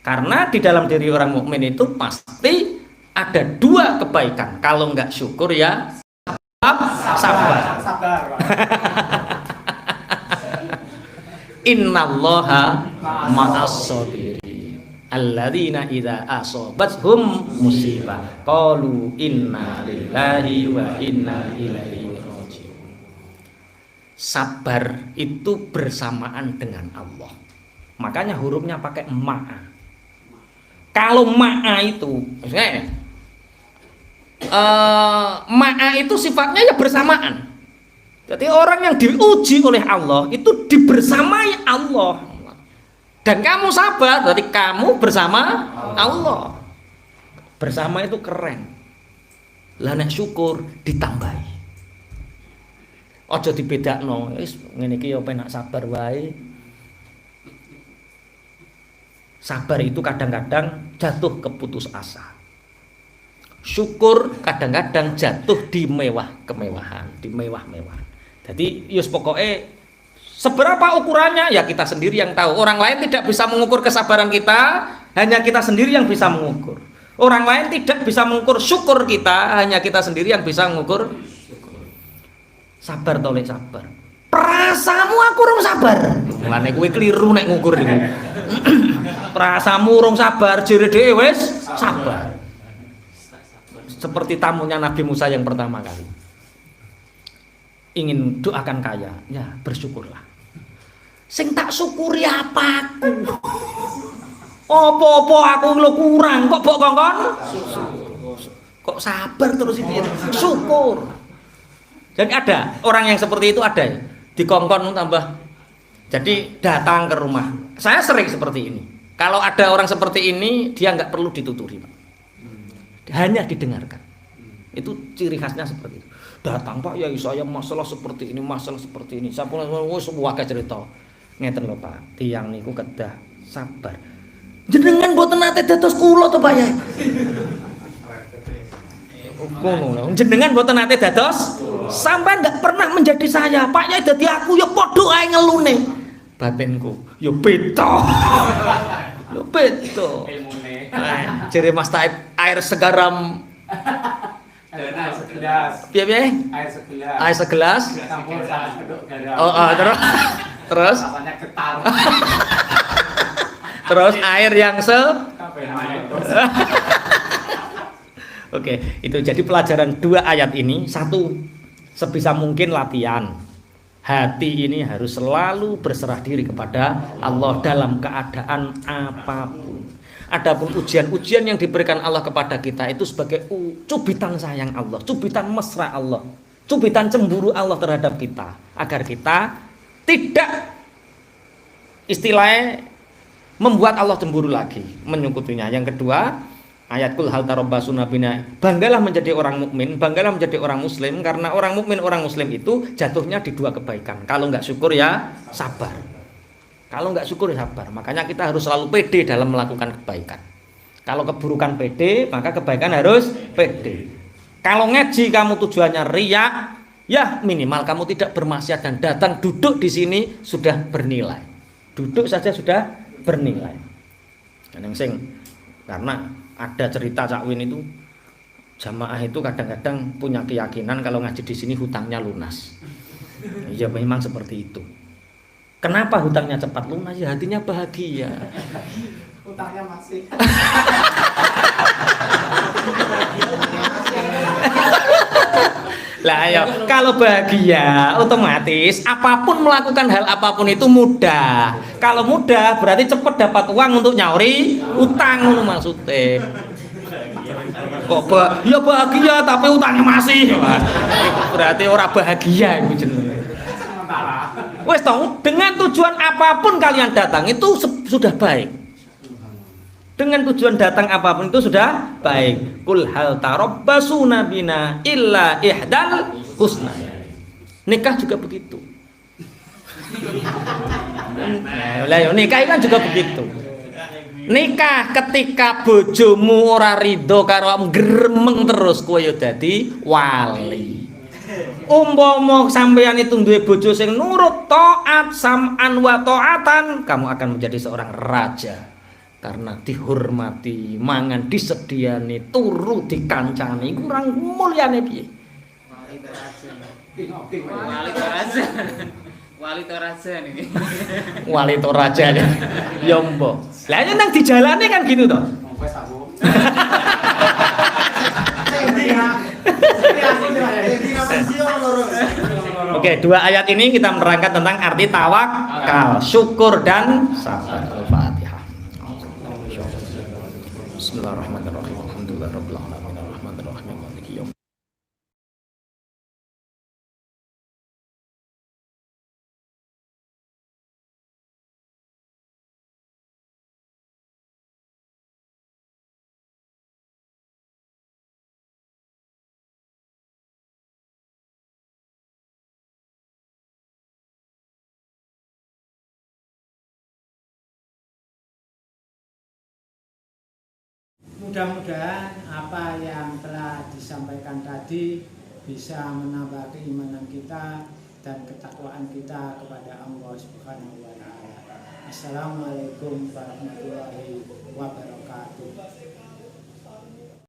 Karena di dalam diri orang mukmin itu pasti ada dua kebaikan. Kalau enggak syukur ya sabar. Sabar. Innallaha ma'as-sabirin alladzina idza asabathum musibah qalu inna lillahi wa inna ilaihi raji'un. Sabar itu bersamaan dengan Allah. Makanya hurufnya pakai ma'a. Kalau ma'a itu ma'a itu sifatnya ya bersamaan. Jadi orang yang diuji oleh Allah itu dibersamai Allah. Dan kamu sabar, berarti kamu bersama Allah. Bersama itu keren. Lah nek syukur ditambahi. Aja dibedakno, wis ngene iki ya penak sabar wae. Sabar itu kadang-kadang jatuh ke putus asa. Syukur kadang-kadang jatuh di kemewahan, di mewah-mewahan. Jadi yus pokoknya seberapa ukurannya ya kita sendiri yang tahu. Orang lain tidak bisa mengukur kesabaran kita, hanya kita sendiri yang bisa mengukur. Orang lain tidak bisa mengukur syukur kita, hanya kita sendiri yang bisa mengukur. Sabar tolek sabar. Perasamu aku rong sabar. Mulane kowe keliru nek ngukur iki. Perasamu rong sabar, jere dhewe wis sabar. Seperti tamunya Nabi Musa yang pertama kali. Ingin doakan kaya, ya bersyukurlah. Sing tak syukuri apa aku? Apa-apa aku lo kurang kok mbok kongkon? Kok sabar terus ini? Syukur. Jadi ada orang yang seperti itu ada ya. Dikongkon tambah. Jadi datang ke rumah. Saya sering seperti ini. Kalau ada orang seperti ini, dia nggak perlu dituturi, Pak. Hanya didengarkan. Itu ciri khasnya seperti itu. Datang Pak Yai saya masalah seperti ini, masalah seperti ini. Sampun wis wae cerita. Ngeten lho Pak, tiyang niku kedah sabar. Jenengan mboten nate dados kula to Pak Yai. Ngono, jenengan mboten nate dados sampai enggak pernah menjadi saya. Pak Yai dadi aku ya padha ae ngelune. Batinku ya beda. Lho beda. Ilmune. Jere Mas Taib air segaram Air segelas. piye? Air segelas. Air segelas. Campur sama sedok garam. Terus Rasanya getar. terus air yang Sampai naik. Oke, itu jadi pelajaran dua ayat ini. Satu, sebisa mungkin latihan. Hati ini harus selalu berserah diri kepada Allah dalam keadaan apapun. Adapun ujian-ujian yang diberikan Allah kepada kita itu sebagai cubitan sayang Allah, cubitan mesra Allah, cubitan cemburu Allah terhadap kita, agar kita tidak istilahnya membuat Allah cemburu lagi, menyukutinya. Yang kedua, ayat kul hal tarabbasuna bina, banggalah menjadi orang mukmin, banggalah menjadi orang muslim, karena orang mukmin, orang muslim itu jatuhnya di dua kebaikan. Kalau nggak syukur ya sabar. Kalau nggak syukur ya sabar. Makanya kita harus selalu pede dalam melakukan kebaikan. Kalau keburukan pede, maka kebaikan harus pede. Kalau ngaji kamu tujuannya riya, ya minimal kamu tidak bermaksiat dan datang duduk di sini sudah bernilai. Duduk saja sudah bernilai. Dan yang karena ada cerita Cak Win itu, jamaah itu kadang-kadang punya keyakinan kalau ngaji di sini hutangnya lunas. Ya memang seperti itu. Kenapa hutangnya cepat lunas? Ya hatinya bahagia. Hutangnya masih. Lah ayo, kalau bahagia otomatis apapun melakukan hal apapun itu mudah. Kalau mudah berarti cepat dapat uang untuk nyauri utang ngono maksudnya. Kok ya bahagia tapi utangnya masih. Wah, berarti ora bahagia iku jenenge. Wes toh, dengan tujuan apapun kalian datang itu sudah baik. Dengan tujuan datang apapun itu sudah baik. Kul hal tarabbasuna bina illa ihdal husna. Nikah juga begitu. Lah nikah kan juga begitu. Nikah ketika bojomu ora rido karo gremeng terus kowe ya dadi wali. Umpama sampeyan itu duwe bojo sing nurut taat sam'an wa taatan, kamu akan menjadi seorang raja. Karena dihormati, mangan disediani, turu dikancani, kurang mulyane piye? Wali Toraja niki. Wali Toraja nih. Ya mbok. Lah yen nang dijalani kan gitu toh. Wes aku. Oke, dua ayat ini kita menerangkan tentang arti tawakal, syukur dan sabar. Al-Fatihah. Bismillahirrahmanirrahim. Alhamdulillahirabbil alamin. Arrahmanirrahim. Maliki yaumid. Mudah-mudahan apa yang telah disampaikan tadi bisa menambah keimanan kita dan ketakwaan kita kepada Allah Subhanahu wa taala. Assalamualaikum warahmatullahi wabarakatuh.